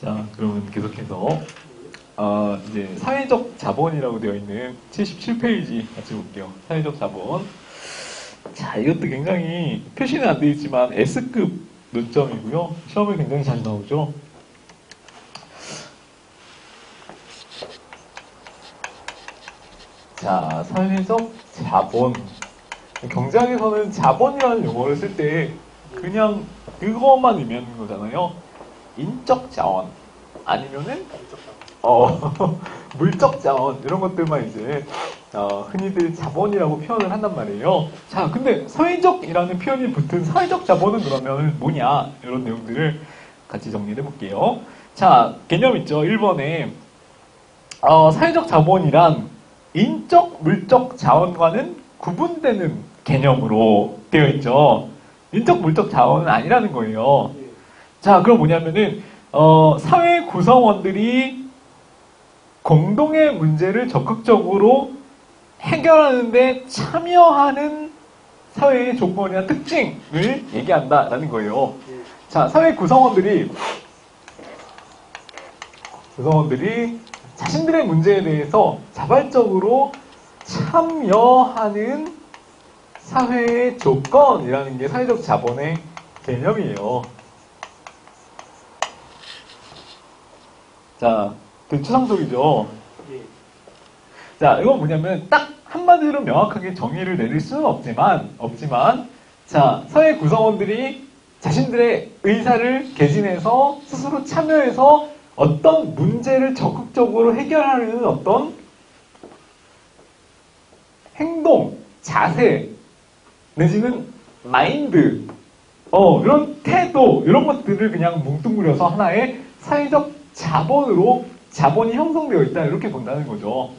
자, 그러면 계속해서 이제 사회적 자본이라고 되어 있는 77페이지 같이 볼게요. 사회적 자본. 자, 이것도 굉장히 표시는 안 되어 있지만 S급 논점이고요. 시험에 굉장히 잘 나오죠. 자, 사회적 자본. 경제학에서는 자본이라는 용어를 쓸 때 그냥 그것만 의미하는 거잖아요. 인적 자원 아니면은 물적 자원 이런 것들만 이제 흔히들 자본이라고 표현을 한단 말이에요. 자, 근데 사회적이라는 표현이 붙은 사회적 자본은 그러면 뭐냐 이런 내용들을 같이 정리해 볼게요. 자, 개념 있죠. 1번에 사회적 자본이란 인적 물적 자원과는 구분되는 개념으로 되어 있죠. 인적 물적 자원은 아니라는 거예요. 자, 그럼 뭐냐면은 사회 구성원들이 공동의 문제를 적극적으로 해결하는데 참여하는 사회의 조건이나 특징을 얘기한다라는 거예요. 자, 사회 구성원들이 자신들의 문제에 대해서 자발적으로 참여하는 사회의 조건이라는 게 사회적 자본의 개념이에요. 자, 되게 추상적이죠? 자, 이건 뭐냐면 딱 한마디로 명확하게 정의를 내릴 수는 없지만 자, 사회 구성원들이 자신들의 의사를 개진해서 스스로 참여해서 어떤 문제를 적극적으로 해결하려는 어떤 행동, 자세, 내지는 마인드, 이런 태도, 이런 것들을 그냥 뭉뚱그려서 하나의 사회적 자본으로 자본이 형성되어 있다 이렇게 본다는 거죠.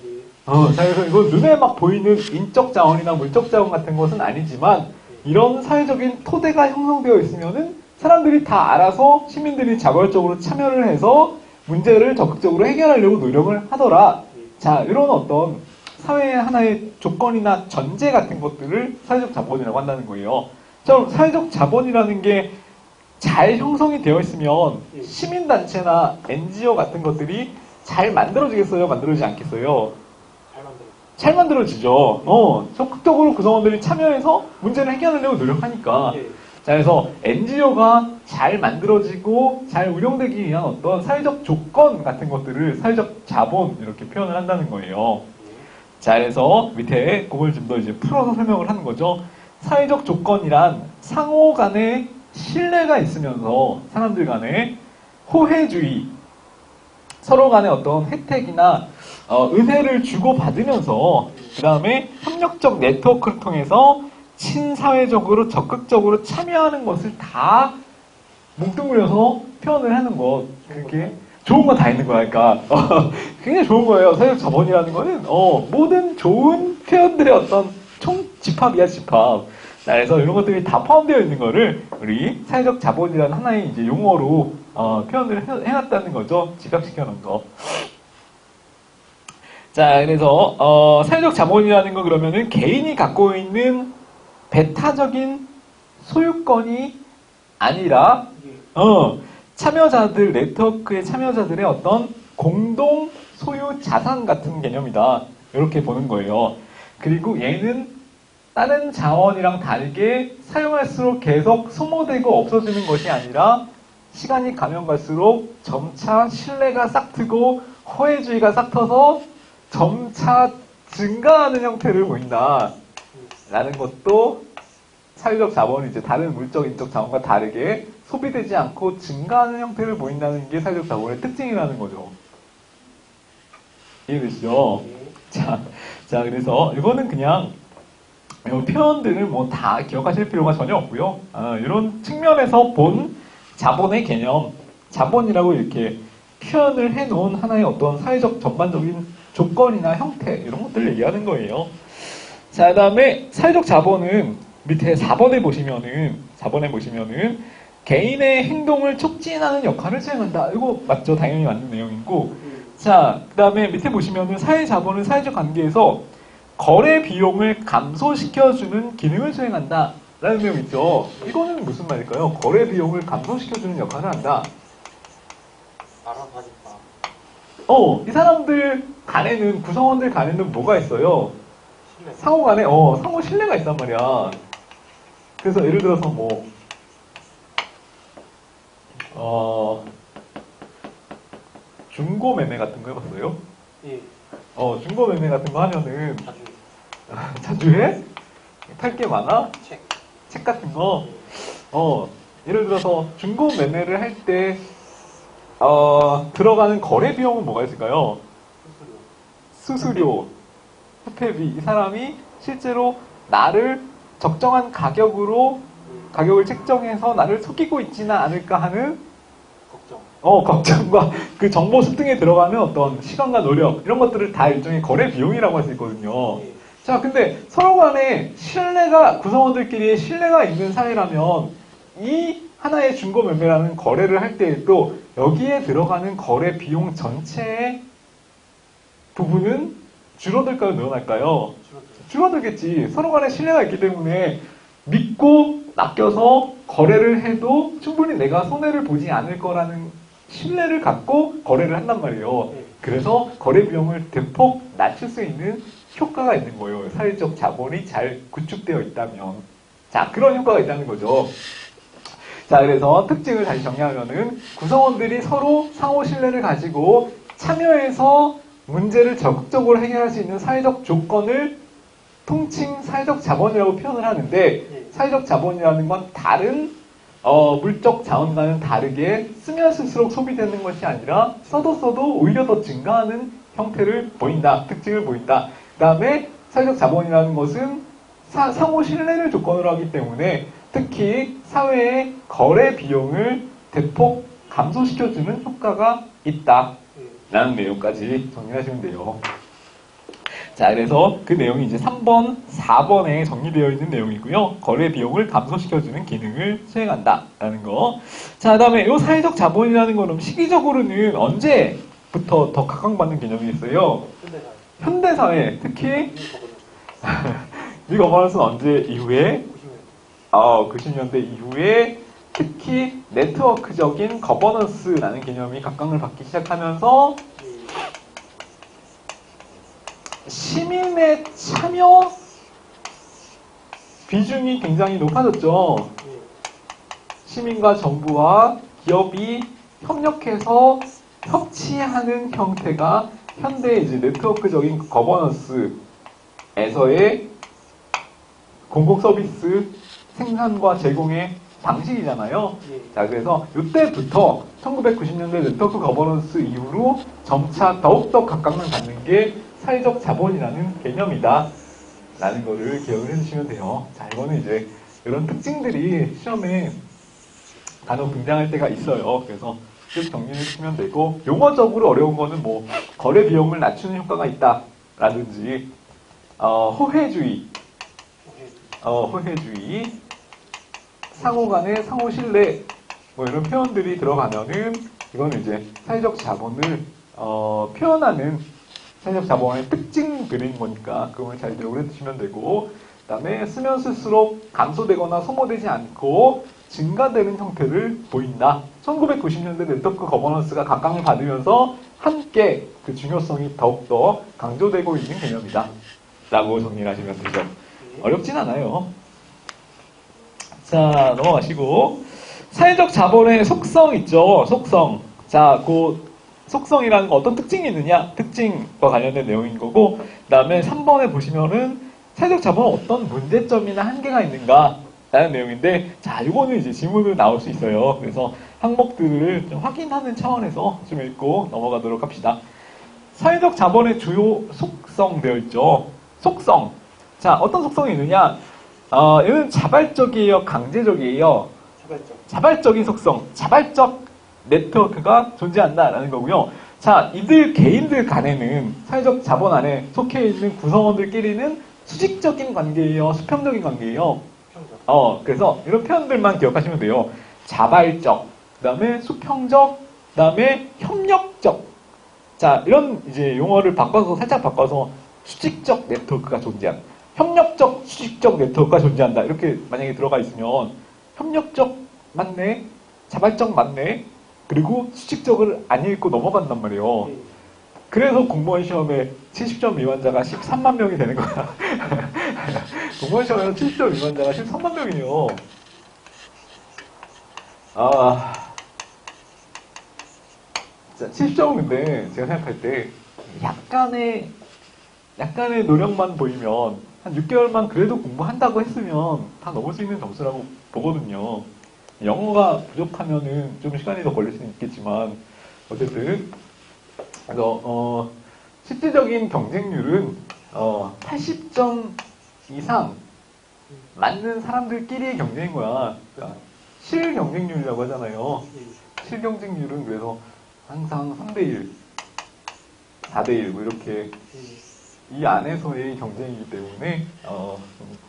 자, 그래서 이거 눈에 막 보이는 인적 자원이나 물적 자원 같은 것은 아니지만 이런 사회적인 토대가 형성되어 있으면은 사람들이 다 알아서 시민들이 자발적으로 참여를 해서 문제를 적극적으로 해결하려고 노력을 하더라. 자, 이런 어떤 사회의 하나의 조건이나 전제 같은 것들을 사회적 자본이라고 한다는 거예요. 자, 사회적 자본이라는 게 잘 형성이 되어 있으면 시민단체나 NGO 같은 것들이 잘 만들어지겠어요? 만들어지지 않겠어요? 잘 만들어지죠. 적극적으로 구성원들이 참여해서 문제를 해결하려고 노력하니까. 자, 그래서 NGO가 잘 만들어지고 잘 운영되기 위한 어떤 사회적 조건 같은 것들을 사회적 자본 이렇게 표현을 한다는 거예요. 자, 그래서 밑에 그걸 좀 더 이제 풀어서 설명을 하는 거죠. 사회적 조건이란 상호 간의 신뢰가 있으면서 사람들 간의 호혜주의, 서로 간의 어떤 혜택이나 은혜를 주고받으면서 그 다음에 협력적 네트워크를 통해서 친사회적으로 적극적으로 참여하는 것을 다 뭉뚱그려서 표현을 하는 것. 그게 좋은 거 다 있는 거야. 그러니까 굉장히 좋은 거예요. 사회적 자본이라는 거는 모든 좋은 표현들의 어떤 집합이야, 집합. 자, 그래서 이런 것들이 다 포함되어 있는 거를 우리 사회적 자본이라는 하나의 이제 용어로 표현을 해놨다는 거죠. 집약시켜 놓은 거. 자, 그래서 사회적 자본이라는 거 그러면은 개인이 갖고 있는 배타적인 소유권이 아니라 참여자들, 네트워크의 참여자들의 어떤 공동 소유 자산 같은 개념이다. 이렇게 보는 거예요. 그리고 얘는 다른 자원이랑 다르게 사용할수록 계속 소모되고 없어지는 것이 아니라 시간이 가면 갈수록 점차 신뢰가 싹트고 호혜주의가 싹터서 점차 증가하는 형태를 보인다. 라는 것도 사회적 자본이 이제 다른 물적, 인적 자원과 다르게 소비되지 않고 증가하는 형태를 보인다는 게 사회적 자본의 특징이라는 거죠. 이해되시죠? 자, 그래서 이거는 그냥 이 표현들을 뭐 다 기억하실 필요가 전혀 없고요. 이런 측면에서 본 자본의 개념, 자본이라고 이렇게 표현을 해놓은 하나의 어떤 사회적 전반적인 조건이나 형태 이런 것들을 얘기하는 거예요. 자, 그 다음에 사회적 자본은 밑에 4번에 보시면은 개인의 행동을 촉진하는 역할을 수행한다. 이거 맞죠? 당연히 맞는 내용이고. 자, 그 다음에 밑에 보시면은 사회 자본은 사회적 관계에서 거래 비용을 감소시켜주는 기능을 수행한다. 라는 내용 있죠. 이거는 무슨 말일까요? 거래 비용을 감소시켜주는 역할을 한다. 알아봐니까. 이 사람들 간에는, 구성원들 간에는 뭐가 있어요? 신뢰. 상호 간에, 상호 신뢰가 있단 말이야. 그래서 예를 들어서 뭐, 중고 매매 같은 거 해봤어요? 예. 중고 매매 같은 거 하면은, 자주. 자주 해? 팔 게 많아? 책. 책 같은 거? 예. 예를 들어서 중고 매매를 할 때, 들어가는 거래 비용은 뭐가 있을까요? 수수료, 후퇴비. 이 사람이 실제로 나를 적정한 가격으로, 가격을 책정해서 나를 속이고 있지는 않을까 하는, 걱정. 걱정과 그 정보 습득에 들어가는 어떤 시간과 노력, 이런 것들을 다 일종의 거래 비용이라고 할 수 있거든요. 예. 자, 근데 서로 간에 신뢰가, 구성원들끼리 신뢰가 있는 사이라면 이 하나의 중고 매매라는 거래를 할 때에도 여기에 들어가는 거래 비용 전체의 부분은 줄어들까요? 늘어날까요? 줄어들겠지. 서로 간에 신뢰가 있기 때문에 믿고 맡겨서 거래를 해도 충분히 내가 손해를 보지 않을 거라는 신뢰를 갖고 거래를 한단 말이에요. 그래서 거래 비용을 대폭 낮출 수 있는 효과가 있는 거예요. 사회적 자본이 잘 구축되어 있다면. 자, 그런 효과가 있다는 거죠. 자, 그래서 특징을 다시 정리하면은 구성원들이 서로 상호 신뢰를 가지고 참여해서 문제를 적극적으로 해결할 수 있는 사회적 조건을 통칭 사회적 자본이라고 표현을 하는데, 사회적 자본이라는 건 다른 물적 자원과는 다르게 쓰면 쓸수록 소비되는 것이 아니라 써도 오히려 더 증가하는 형태를 보인다. 특징을 보인다. 그 다음에 사회적 자본이라는 것은 상호 신뢰를 조건으로 하기 때문에 특히 사회의 거래 비용을 대폭 감소시켜주는 효과가 있다. 라는 내용까지 정리하시면 돼요. 자, 그래서 그 내용이 이제 3번, 4번에 정리되어 있는 내용이고요. 거래 비용을 감소시켜주는 기능을 수행한다. 라는 거. 자, 그 다음에 이 사회적 자본이라는 거는 시기적으로는 언제부터 더 각광받는 개념이겠어요? 현대사회, 특히 이 거버넌스는 언제 이후에? 90년대 이후에 특히 네트워크적인 거버넌스라는 개념이 각광을 받기 시작하면서 시민의 참여 비중이 굉장히 높아졌죠. 시민과 정부와 기업이 협력해서 협치하는 형태가 현대의 이제 네트워크적인 거버넌스에서의 공공 서비스 생산과 제공의 방식이잖아요. 자, 그래서 이때부터 1990년대 네트워크 거버넌스 이후로 점차 더욱더 각광을 받는 게 사회적 자본이라는 개념이다. 라는 거를 기억을 해주시면 돼요. 자, 이거는 이제 이런 특징들이 시험에 간혹 등장할 때가 있어요. 그래서 쭉 정리해 주시면 되고, 용어적으로 어려운 거는 뭐 거래 비용을 낮추는 효과가 있다. 라든지 호혜주의, 상호 간의 상호 신뢰, 뭐 이런 표현들이 들어가면은 이거는 이제 사회적 자본을 표현하는 사회적 자본의 특징들인 거니까 그걸 잘 기억을 해두시면 되고, 그 다음에 쓰면 쓸수록 감소되거나 소모되지 않고 증가되는 형태를 보인다. 1990년대 네트워크 거버넌스가 각광을 받으면서 함께 그 중요성이 더욱더 강조되고 있는 개념이다. 라고 정리를 하시면 되죠. 어렵진 않아요. 자, 넘어가시고. 사회적 자본의 속성 있죠. 속성. 자, 그 속성이라는 거 어떤 특징이 있느냐? 특징과 관련된 내용인 거고, 그 다음에 3번에 보시면은 사회적 자본은 어떤 문제점이나 한계가 있는가? 라는 내용인데, 자, 이거는 이제 질문으로 나올 수 있어요. 그래서 항목들을 좀 확인하는 차원에서 좀 읽고 넘어가도록 합시다. 사회적 자본의 주요 속성 되어 있죠. 속성. 자, 어떤 속성이 있느냐? 이건 자발적이에요? 강제적이에요? 자발적인 속성. 자발적 네트워크가 존재한다라는 거고요. 자, 이들 개인들 간에는 사회적 자본 안에 속해 있는 구성원들끼리는 수직적인 관계예요? 수평적인 관계예요? 그래서 이런 표현들만 기억하시면 돼요. 자발적, 그 다음에 수평적, 그 다음에 협력적. 자, 이런 이제 용어를 살짝 바꿔서 수직적 네트워크가 존재한다. 협력적, 수직적 네트워크가 존재한다. 이렇게 만약에 들어가 있으면 협력적 맞네, 자발적 맞네, 그리고 수직적을 안 읽고 넘어간단 말이에요. 예. 그래서 공무원 시험에 70점 미만자가 13만 명이 되는 거야. 공무원 시험에서 70점 미만자가 13만 명이에요. 자, 70점은 근데 제가 생각할 때 약간의 노력만 보이면 한 6개월만 그래도 공부한다고 했으면 다 넘을 수 있는 점수라고 보거든요. 영어가 부족하면은 좀 시간이 더 걸릴 수는 있겠지만 어쨌든 그래서 실질적인 경쟁률은 80점 이상 맞는 사람들끼리의 경쟁인 거야. 그러니까 실 경쟁률이라고 하잖아요. 예. 실 경쟁률은 그래서 항상 3대1, 4대1 뭐 이렇게 예. 이 안에서의 경쟁이기 때문에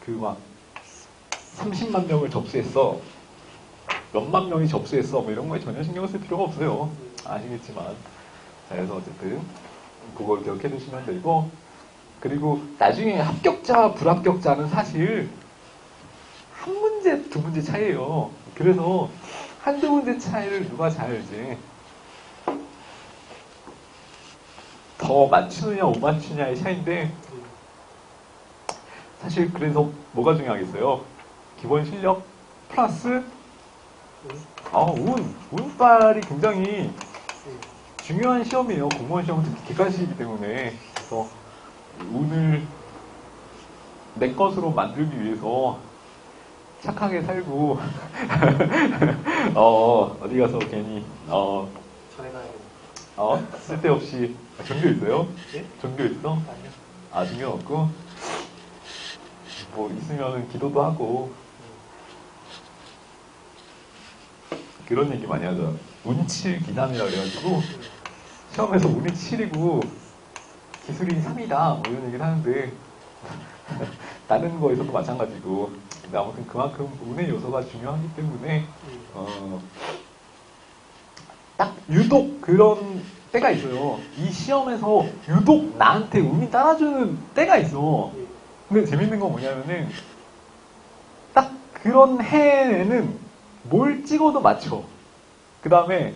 그 막 30만 명을 접수했어, 몇만 명이 접수했어, 뭐 이런 거에 전혀 신경 쓸 필요가 없어요. 아시겠지만. 자, 그래서 어쨌든 그걸 기억해 두시면 되고, 그리고 나중에 합격자, 불합격자는 사실 한 문제, 두 문제 차이예요. 그래서 한두 문제 차이를 누가 잘 이제 더 맞추느냐 못 맞추느냐의 차이인데, 사실 그래서 뭐가 중요하겠어요? 기본 실력 플러스 운빨이 굉장히 중요한 시험이에요. 공무원 시험은 특히 객관식이기 때문에. 그래서 운을 내 것으로 만들기 위해서 착하게 살고 어디 가서 괜히 잘해놔야겠네. 쓸데없이 종교 있어요? 예? 종교 있어? 아니요. 종교 없고 뭐 있으면은 기도도 하고 그런 얘기 많이 하죠. 운칠 기남이라 그래가지고 시험에서 운이 7이고 기술이 3이다 뭐 이런 얘기를 하는데 다른 거에서도 마찬가지고. 근데 아무튼 그만큼 운의 요소가 중요하기 때문에 딱 유독 그런 때가 있어요. 이 시험에서 유독 나한테 운이 따라주는 때가 있어. 근데 재밌는 건 뭐냐면은 딱 그런 해에는 뭘 찍어도 맞춰. 그 다음에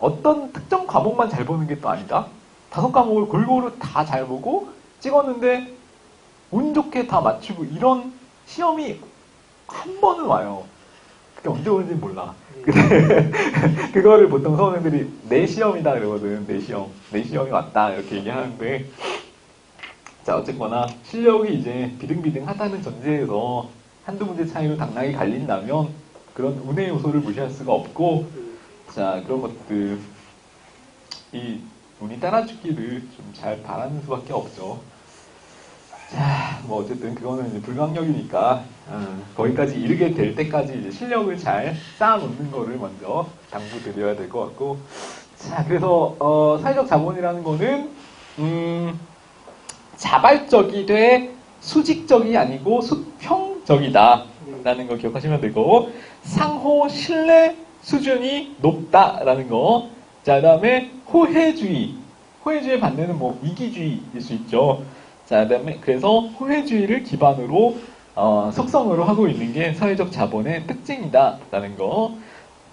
어떤 특정 과목만 잘 보는 게 또 아니다. 5과목을 골고루 다 잘 보고 찍었는데 운 좋게 다 맞추고 이런 시험이 한 번은 와요. 그게 언제 오는지 몰라. 근데 그거를 보통 수험생들이 내 시험이다 그러거든. 내 시험이 왔다 이렇게 얘기하는데, 자 어쨌거나 실력이 이제 비등비등하다는 전제에서 한두 문제 차이로 당락이 갈린다면 그런 운의 요소를 무시할 수가 없고, 자 그런 것들 이 운이 따라주기를 좀 잘 바라는 수밖에 없죠. 자, 뭐 어쨌든 그거는 이제 불가항력이니까 거기까지 이르게 될 때까지 이제 실력을 잘 쌓아놓는 거를 먼저 당부드려야 될 것 같고, 자 그래서 사회적 자본이라는 거는 자발적이되 수직적이 아니고 수평적이다라는 거 기억하시면 되고, 상호 신뢰 수준이 높다라는 거. 자, 그다음에 호혜주의의 반대는 뭐 이기주의일 수 있죠. 자, 그다음에 그래서 호혜주의를 기반으로 속성으로 하고 있는 게 사회적 자본의 특징이다라는 거.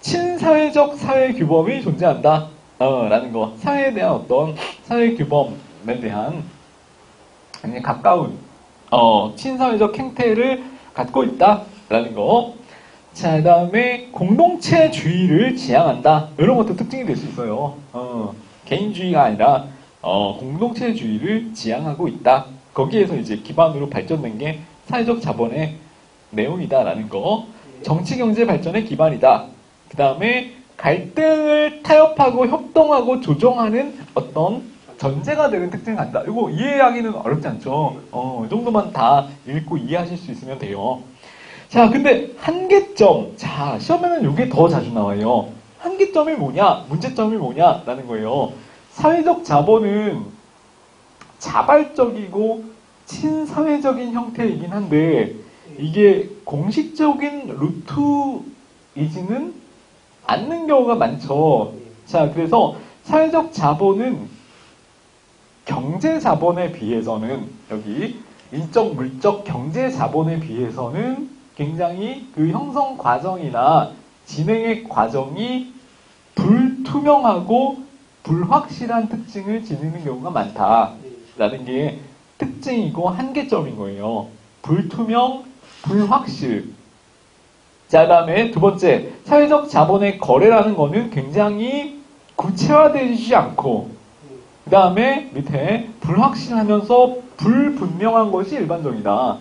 친사회적 사회 규범이 존재한다. 라는 거. 사회에 대한 어떤 사회 규범에 대한 굉장히 가까운 친사회적 행태를 갖고 있다라는 거. 자, 그다음에 공동체주의를 지향한다. 이런 것도 특징이 될 수 있어요. 개인주의가 아니라 공동체주의를 지향하고 있다. 거기에서 이제 기반으로 발전된 게 사회적 자본의 내용이다라는 거. 정치 경제 발전의 기반이다. 그 다음에 갈등을 타협하고 협동하고 조정하는 어떤 전제가 되는 특징을 갖다. 이거 이해하기는 어렵지 않죠. 이 정도만 다 읽고 이해하실 수 있으면 돼요. 자, 근데 한계점. 자, 시험에는 이게 더 자주 나와요. 한계점이 뭐냐, 문제점이 뭐냐라는 거예요. 사회적 자본은 자발적이고 친사회적인 형태이긴 한데 이게 공식적인 루트이지는 않는 경우가 많죠. 자, 그래서 사회적 자본은 경제 자본에 비해서는, 여기 인적, 물적, 경제 자본에 비해서는 굉장히 그 형성 과정이나 진행의 과정이 불투명하고 불확실한 특징을 지니는 경우가 많다라는 게 특징이고 한계점인 거예요. 불투명, 불확실. 자, 그 다음에 두 번째, 사회적 자본의 거래라는 거는 굉장히 구체화되지 않고, 그 다음에 밑에 불확실하면서 불분명한 것이 일반적이다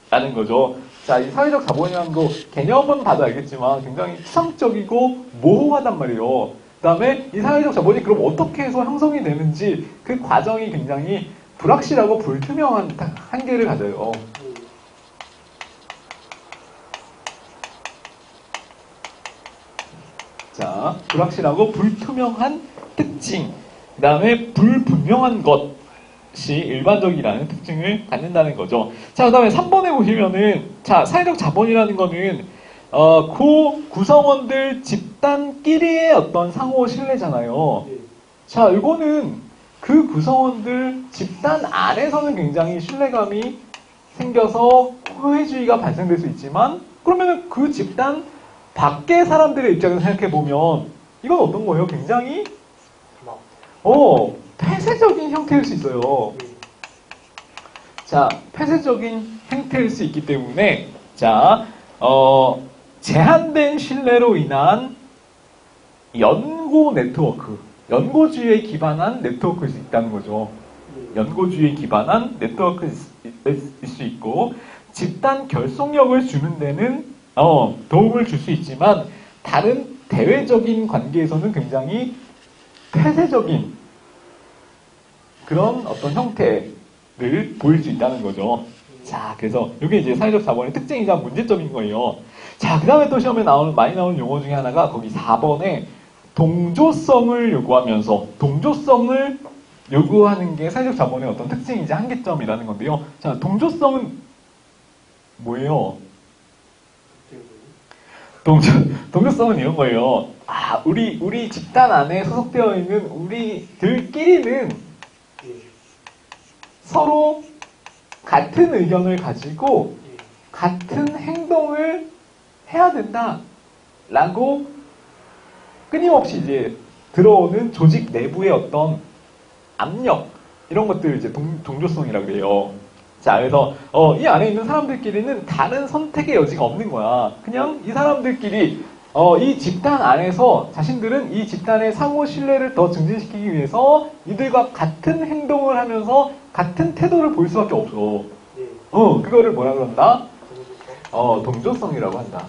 라는 거죠. 자, 이 사회적 자본이라는 거 개념은 봐도 알겠지만 굉장히 추상적이고 모호하단 말이에요. 그 다음에 이 사회적 자본이 그럼 어떻게 해서 형성이 되는지 그 과정이 굉장히 불확실하고 불투명한 한계를 가져요. 자, 불확실하고 불투명한 특징, 그 다음에 불분명한 것이 일반적이라는 특징을 갖는다는 거죠. 자, 그 다음에 3번에 보시면은, 자, 사회적 자본이라는 거는, 그 구성원들 집단끼리의 어떤 상호 신뢰잖아요. 자, 이거는 그 구성원들 집단 안에서는 굉장히 신뢰감이 생겨서 호혜주의가 발생될 수 있지만, 그러면은 그 집단 밖의 사람들의 입장에서 생각해보면 이건 어떤 거예요? 굉장히 폐쇄적인 형태일 수 있어요. 자, 폐쇄적인 형태일 수 있기 때문에 자, 제한된 신뢰로 인한 연고 네트워크, 연고주의에 기반한 네트워크일 수 있다는 거죠. 연고주의에 기반한 네트워크일 수 있고 집단 결속력을 주는 데는 도움을 줄 수 있지만 다른 대외적인 관계에서는 굉장히 폐쇄적인 그런 어떤 형태를 보일 수 있다는 거죠. 자, 그래서 이게 이제 사회적 자본의 특징이자 문제점인 거예요. 자, 그 다음에 또 시험에 많이 나오는 용어 중에 하나가 거기 4번에 동조성을 요구하면서 동조성을 요구하는 게 사회적 자본의 어떤 특징이자 한계점이라는 건데요. 자, 동조성은 뭐예요? 동조성은 이런 거예요. 아, 우리 집단 안에 소속되어 있는 우리들끼리는 서로 같은 의견을 가지고 같은 행동을 해야 된다. 라고 끊임없이 이제 들어오는 조직 내부의 어떤 압력, 이런 것들을 이제 동조성이라고 그래요. 자, 그래서 이 안에 있는 사람들끼리는 다른 선택의 여지가 없는 거야. 그냥 이 사람들끼리 이 집단 안에서 자신들은 이 집단의 상호 신뢰를 더 증진시키기 위해서 이들과 같은 행동을 하면서 같은 태도를 보일 수밖에 없어. 그거를 뭐라 그런다? 동조성이라고 한다.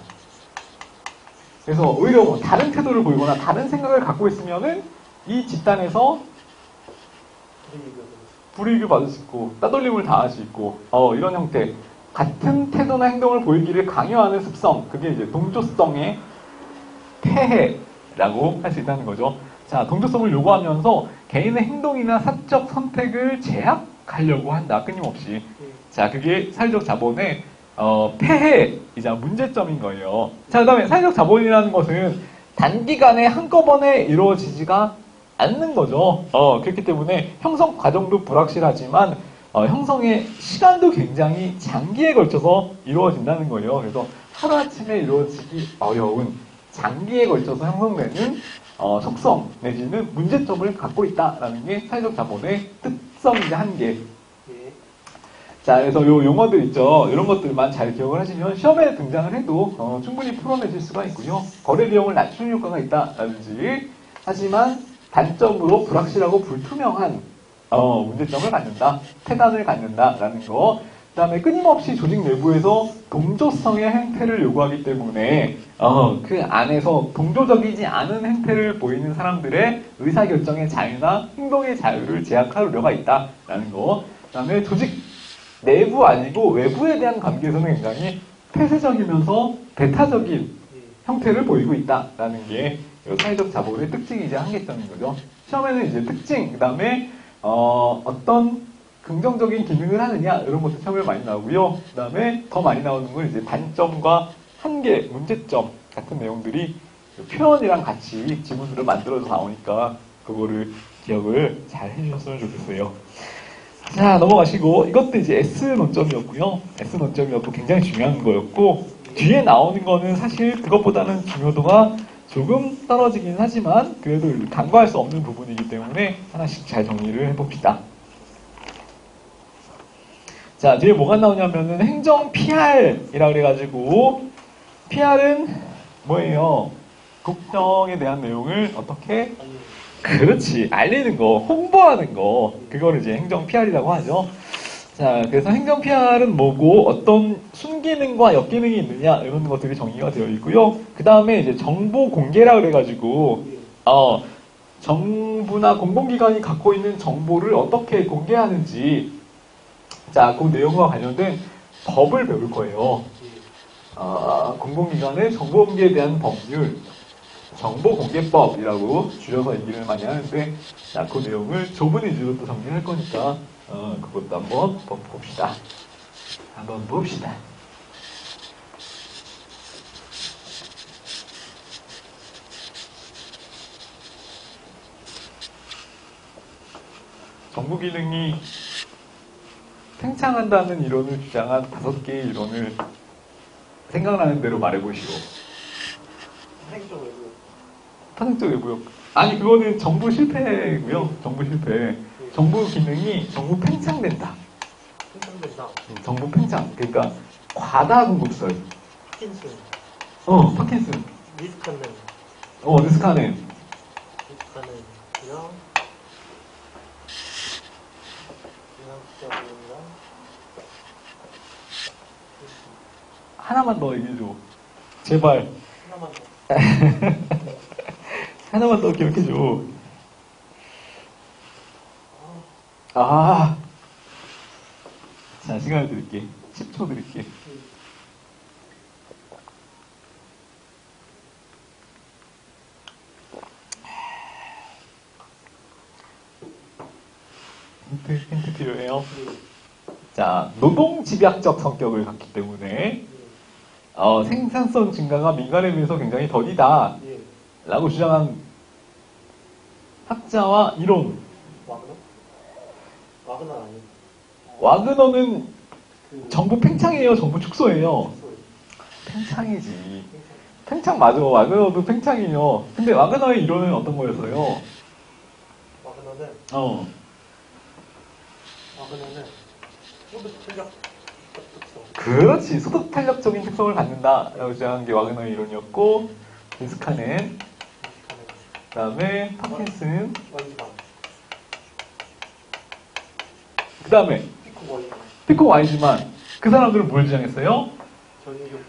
그래서 오히려 뭐 다른 태도를 보이거나 다른 생각을 갖고 있으면은 이 집단에서 불이익을 받을 수 있고 따돌림을 당할 수 있고 이런 형태 같은 태도나 행동을 보이기를 강요하는 습성, 그게 이제 동조성의 폐해라고 할 수 있다는 거죠. 자, 동조성을 요구하면서 개인의 행동이나 사적 선택을 제약하려고 한다, 끊임없이. 자, 그게 사회적 자본의 폐해이자 문제점인 거예요. 자, 그 다음에 사회적 자본이라는 것은 단기간에 한꺼번에 이루어지지가 않는 거죠. 그렇기 때문에 형성 과정도 불확실하지만 형성의 시간도 굉장히 장기에 걸쳐서 이루어진다는 거예요. 그래서 하루아침에 이루어지기 어려운 장기에 걸쳐서 형성되는 속성 내지는 문제점을 갖고 있다라는 게 사회적 자본의 특성이자 한계. 자, 그래서 요 용어들 있죠. 이런 것들만 잘 기억을 하시면 시험에 등장을 해도 충분히 풀어내실 수가 있고요. 거래 비용을 낮추는 효과가 있다라든지. 하지만 단점으로 불확실하고 불투명한 문제점을 갖는다, 태단을 갖는다라는 거. 그 다음에 끊임없이 조직 내부에서 동조성의 행태를 요구하기 때문에 그 안에서 동조적이지 않은 행태를 보이는 사람들의 의사결정의 자유나 행동의 자유를 제약할 우려가 있다라는 거. 그 다음에 조직 내부 아니고 외부에 대한 관계에서는 굉장히 폐쇄적이면서 배타적인 형태를 보이고 있다라는 게 사회적 자본의 특징이자 한계점인 거죠. 시험에는 이제 특징, 그 다음에 어떤 긍정적인 기능을 하느냐 이런 것도 시험에 많이 나오고요. 그 다음에 더 많이 나오는 건 이제 단점과 한계, 문제점 같은 내용들이 표현이랑 같이 지문으로 만들어서 나오니까 그거를 기억을 잘 해주셨으면 좋겠어요. 자, 넘어가시고 이것도 이제 S 논점이었고요. S 논점이었고 굉장히 중요한 거였고 뒤에 나오는 거는 사실 그것보다는 중요도가 조금 떨어지긴 하지만 그래도 간과할 수 없는 부분이기 때문에 하나씩 잘 정리를 해봅시다. 자, 뒤에 뭐가 나오냐면은 행정 PR이라 그래가지고 PR은 뭐예요? 국정에 대한 내용을 어떻게? 그렇지, 알리는 거, 홍보하는 거, 그거를 이제 행정 PR이라고 하죠. 자, 그래서 행정 PR은 뭐고 어떤 순기능과 역기능이 있느냐 이런 것들이 정의가 되어 있고요. 그 다음에 이제 정보 공개라 그래가지고 정부나 공공기관이 갖고 있는 정보를 어떻게 공개하는지, 자, 그 내용과 관련된 법을 배울 거예요. 공공기관의 정보 공개에 대한 법률, 정보공개법이라고 줄여서 얘기를 많이 하는데, 자, 그 내용을 좁은 위주로 또 정리할 거니까 그것도 한번 봅시다. 한번 봅시다. 정부 기능이 팽창한다는 이론을 주장한 5개의 이론을 생각나는 대로 말해보시오. 탄핵적 외부역. 아니, 그거는 정부 실패고요. 정부 실패. 정부 기능이 정부 팽창된다. 정부 팽창. 그러니까 과다 공급설. 파킨슨. 파킨슨. 리스카는. 리스카는. 리스카는요. 영양적인가? 하나만 더 얘기해줘. 제발. 하나만 더. 하나만 더 기억해줘. 자, 시간을 드릴게. 10초 드릴게. 힌트 필요해요? 자, 노동집약적 성격을 갖기 때문에 생산성 증가가 민간에 비해서 굉장히 더디다 라고 주장한 학자와 이론. 와그너? 와그너 아니에요? 와그너는 정부 팽창이에요? 정부 축소예요? 팽창이지. 팽창 맞아. 와그너도 팽창이에요. 근데 와그너의 이론은 어떤 거였어요? 와그너는 소득 탄력 특성. 그렇지. 소득 탄력적인 특성을 갖는다라고 주장한 게 와그너의 이론이었고, 리스카넨, 그 다음에 파킨슨, 원지방. 그 다음에 피코 원지방. 피코 와이즈만. 그 사람들은 뭘 주장했어요? 전이효과.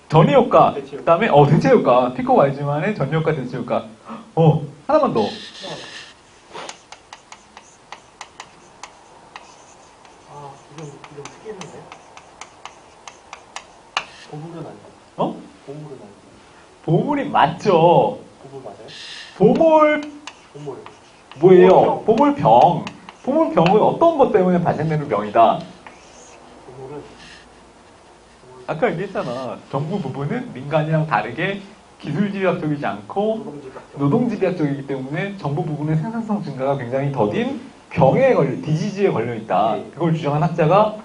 전이효과. 대체효과. 그 다음에 대체효과. 피코 와이즈만의 전이효과, 대체효과. 하나만 더. 이름 특이했는데? 보물은 아니고. 보물은 아니고. 보물이 맞죠. 보물 맞아요? 보물, 보물. 뭐예요? 보물병. 보물병은 어떤 것 때문에 발생되는 병이다? 보물은 아까 얘기했잖아. 정부 부분은 민간이랑 다르게 기술집약적이지 않고 노동집약적. 노동집약적이기 때문에 정부 부분의 생산성 증가가 굉장히 더딘 디지즈에 걸려있다. 그걸 주장한 학자가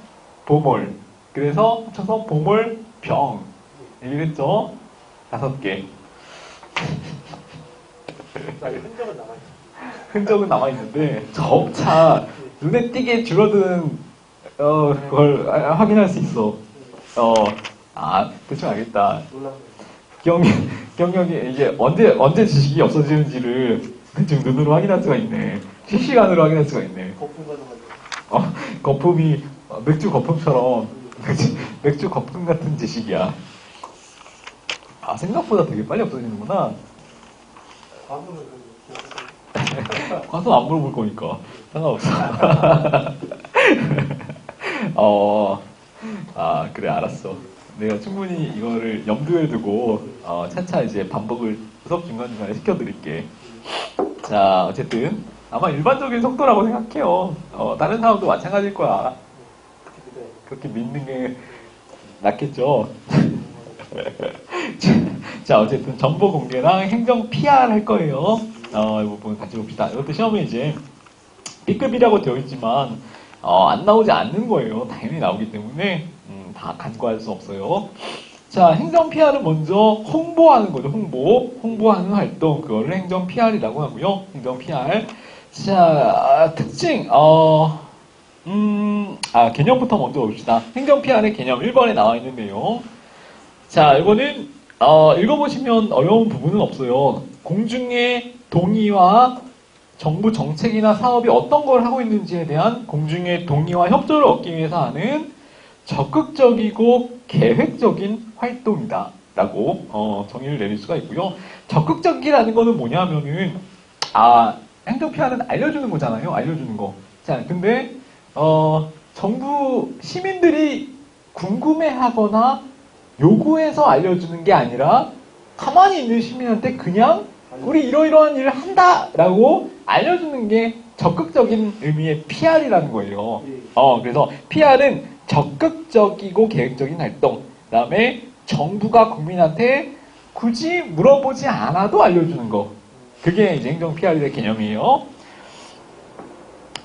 보몰. 그래서 합쳐서 보몰병. 얘기를 했죠? 5개. 흔적은 남아있어. 흔적은 남아있는데 점차 눈에 띄게 줄어드는 그걸 확인할 수 있어. 대충 알겠다. 놀랍네. 경력이 이게 언제 지식이 없어지는지를 대충 눈으로 확인할 수가 있네. 실시간으로 확인할 수가 있네. 거품 가져가지고. 거품이 맥주 거품처럼 맥주 거품 같은 지식이야. 생각보다 되게 빨리 없어지는구나. 과거는 가서 안 물어볼 거니까 상관없어. 그래, 알았어. 내가 충분히 이거를 염두에 두고 차차 이제 반복을 수업 중간중간에 시켜드릴게. 자, 어쨌든 아마 일반적인 속도라고 생각해요. 다른 사람도 마찬가지일 거야. 그렇게 믿는 게 낫겠죠. 자, 어쨌든 정보 공개랑 행정 PR 할 거예요. 이 부분 같이 봅시다. 이것도 시험에 이제 B급이라고 되어 있지만 안 나오지 않는 거예요. 당연히 나오기 때문에 다 간과할 수 없어요. 자, 행정 PR은 먼저 홍보하는 거죠. 홍보하는 활동. 그거를 행정 PR이라고 하고요. 행정 PR. 자, 특징. 개념부터 먼저 봅시다. 행정 PR의 개념 1번에 나와 있는 내용. 자, 이거는 읽어보시면 어려운 부분은 없어요. 공중의 동의와 정부 정책이나 사업이 어떤 걸 하고 있는지에 대한 공중의 동의와 협조를 얻기 위해서 하는 적극적이고 계획적인 활동이다 라고 정의를 내릴 수가 있고요. 적극적이라는 거는 뭐냐면은 행정 PR은 알려주는 거잖아요. 알려주는 거. 자, 근데 정부 시민들이 궁금해하거나 요구해서 알려주는 게 아니라 가만히 있는 시민한테 그냥 우리 이러이러한 일을 한다라고 알려주는 게 적극적인 의미의 PR이라는 거예요. 그래서 PR은 적극적이고 계획적인 활동. 그 다음에 정부가 국민한테 굳이 물어보지 않아도 알려주는 거. 그게 이제 행정 PR의 개념이에요.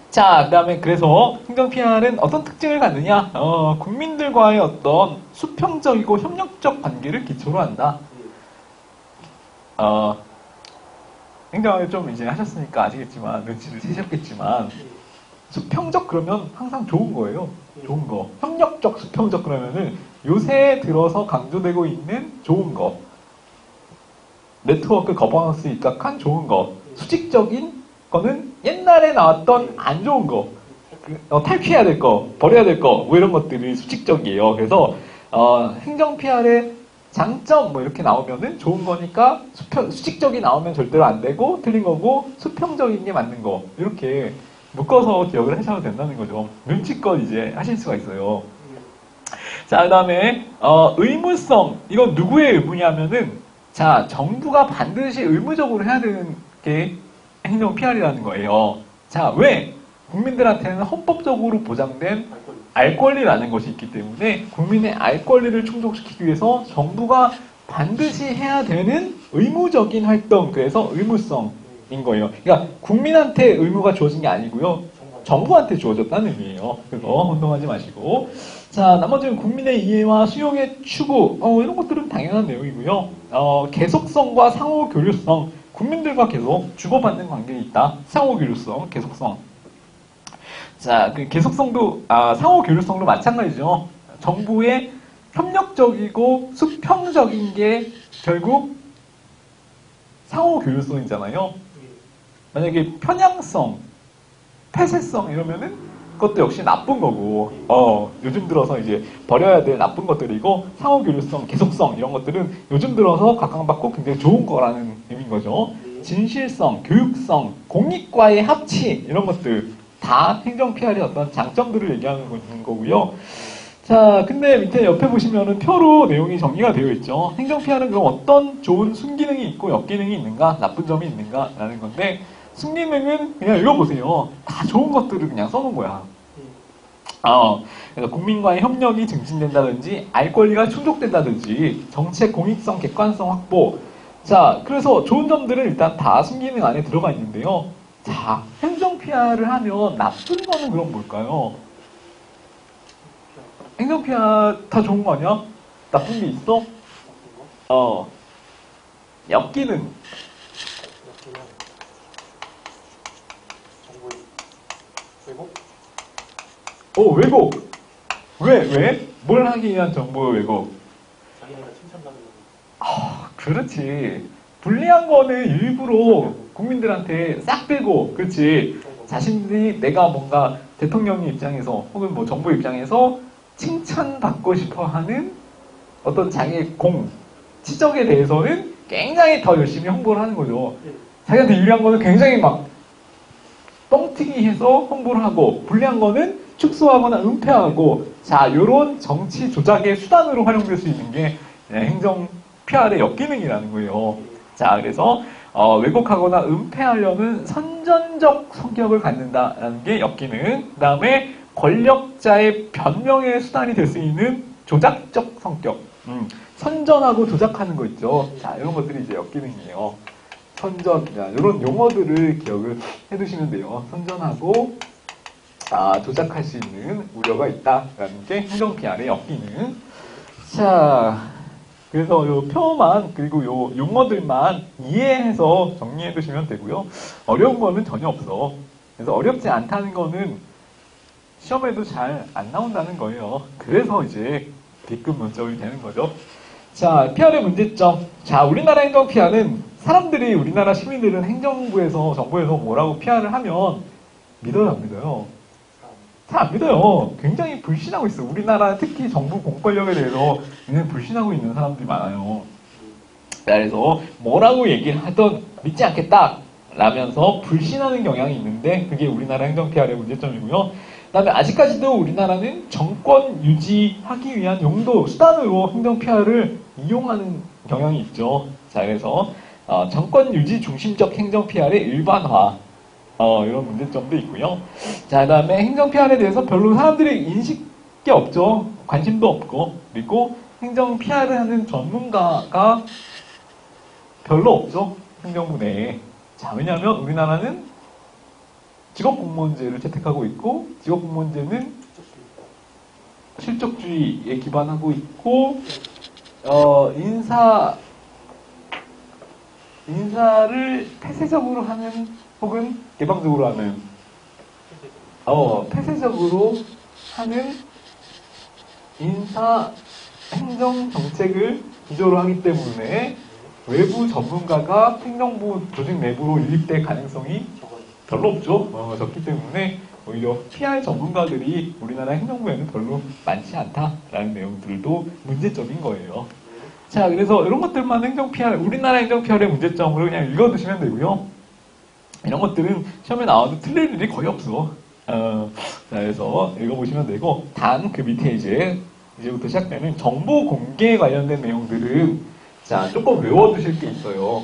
자, 그 다음에 그래서 행정 PR은 어떤 특징을 갖느냐? 국민들과의 어떤 수평적이고 협력적 관계를 기초로 한다. 행정을 좀 이제 하셨으니까 아시겠지만, 눈치를 채셨겠지만, 수평적 그러면 항상 좋은 거예요. 좋은 거. 협력적, 수평적 그러면은 요새 들어서 강조되고 있는 좋은 거. 네트워크 거버넌스에 입각한 좋은 거. 수직적인 거는 옛날에 나왔던 안 좋은 거. 탈피해야 될 거, 버려야 될 거, 뭐 이런 것들이 수직적이에요. 그래서 행정 PR의 장점 뭐 이렇게 나오면은 좋은 거니까 수직적이 나오면 절대로 안 되고 틀린 거고 수평적인 게 맞는 거 이렇게 묶어서 기억을 하셔도 된다는 거죠. 눈치껏 이제 하실 수가 있어요. 자, 그 다음에 의무성. 이건 누구의 의무냐면은 자, 정부가 반드시 의무적으로 해야 되는 게 행정 PR이라는 거예요. 자, 왜? 국민들한테는 헌법적으로 보장된 알 권리라는 것이 있기 때문에 국민의 알 권리를 충족시키기 위해서 정부가 반드시 해야 되는 의무적인 활동, 그래서 의무성인 거예요. 그러니까 국민한테 의무가 주어진 게 아니고요. 정부한테 주어졌다는 의미예요. 그거 혼동하지 마시고. 자, 나머지는 국민의 이해와 수용의 추구, 이런 것들은 당연한 내용이고요. 계속성과 상호 교류성, 국민들과 계속 주고받는 관계에 있다. 상호 교류성, 계속성. 자, 그 계속성도, 상호 교류성도 마찬가지죠. 정부의 협력적이고 수평적인 게 결국 상호 교류성이잖아요. 만약에 편향성, 폐쇄성 이러면은 그것도 역시 나쁜 거고, 요즘 들어서 이제 버려야 될 나쁜 것들이고, 상호 교류성, 계속성 이런 것들은 요즘 들어서 각광받고 굉장히 좋은 거라는 의미인 거죠. 진실성, 교육성, 공익과의 합치 이런 것들 다 행정 PR의 어떤 장점들을 얘기하는 거고요. 자, 근데 밑에 옆에 보시면은 표로 내용이 정리가 되어 있죠. 행정 PR은 그럼 어떤 좋은 순기능이 있고 역기능이 있는가, 나쁜 점이 있는가라는 건데, 순기능은 그냥 읽어보세요. 다 좋은 것들을 그냥 써놓은 거야. 그래서 국민과의 협력이 증진된다든지, 알 권리가 충족된다든지, 정책 공익성, 객관성 확보. 자, 그래서 좋은 점들은 일단 다 순기능 안에 들어가 있는데요. 자, 행정 PR을 하면 나쁜 거는 그럼 뭘까요? 행정 PR 다 좋은 거 아니야? 나쁜 게 있어? 역기능. 왜곡. 왜? 뭘 하기 위한 정보 왜곡? 자기네가 칭찬받는 그렇지. 불리한 거는 일부러 국민들한테 싹 빼고, 그렇지. 자신들이 내가 뭔가 대통령의 입장에서 혹은 뭐 정부 입장에서 칭찬받고 싶어 하는 어떤 자기의 지적에 대해서는 굉장히 더 열심히 홍보를 하는 거죠. 자기한테 유리한 거는 굉장히 막 뻥튀기 해서 홍보를 하고, 불리한 거는 축소하거나 은폐하고, 자, 요런 정치 조작의 수단으로 활용될 수 있는 게 행정 PR의 역기능이라는 거예요. 자, 그래서 왜곡하거나 은폐하려는 선전적 성격을 갖는다라는 게 역기능. 그 다음에 권력자의 변명의 수단이 될 수 있는 조작적 성격. 선전하고 조작하는 거 있죠. 자, 이런 것들이 이제 역기능이에요. 선전, 이런 용어들을 기억을 해두시면 돼요. 선전하고 조작할 수 있는 우려가 있다라는 게 행정 PR의 역기능. 자, 그래서 요 표만 그리고 요 용어들만 이해해서 정리해 두시면 되고요. 어려운 거는 전혀 없어. 그래서 어렵지 않다는 거는 시험에도 잘 안 나온다는 거예요. 그래서 이제 B급 문점이 되는 거죠. 자, PR의 문제점. 자, 우리나라 행정 PR은 사람들이 우리나라 시민들은 행정부에서 정부에서 뭐라고 PR을 하면 믿어요, 안 믿어요? 잘 안 믿어요. 굉장히 불신하고 있어요. 우리나라 특히 정부 공권력에 대해서 굉장히 불신하고 있는 사람들이 많아요. 그래서 뭐라고 얘기를 하던 믿지 않겠다 라면서 불신하는 경향이 있는데 그게 우리나라 행정 PR의 문제점이고요. 그 다음에 아직까지도 우리나라는 정권 유지하기 위한 용도, 수단으로 행정 PR을 이용하는 경향이 있죠. 자, 그래서 정권 유지 중심적 행정 PR의 일반화 이런 문제점도 있고요. 자, 그 다음에 행정 PR에 대해서 별로 사람들이 인식이 없죠. 관심도 없고. 그리고 행정 PR을 하는 전문가가 별로 없죠. 행정부 내에. 자, 왜냐하면 우리나라는 직업공무원제를 채택하고 있고, 직업공무원제는 실적주의에 기반하고 있고, 인사를 폐쇄적으로 하는 혹은 개방적으로 하는 폐쇄적으로 하는 인사 행정 정책을 기조로 하기 때문에 외부 전문가가 행정부 조직 내부로 유입될 가능성이 별로 없죠. 적기 때문에 오히려 PR 전문가들이 우리나라 행정부에는 별로 많지 않다라는 내용들도 문제점인 거예요. 자, 그래서 이런 것들만 행정 PR, 우리나라 행정 PR의 문제점으로 그냥 읽어두시면 되고요. 이런 것들은 시험에 나와도 틀릴 일이 거의 없어. 자, 그래서 읽어보시면 되고, 단 그 밑에 이제부터 시작되는 정보 공개에 관련된 내용들은 자, 조금 외워두실 게 있어요.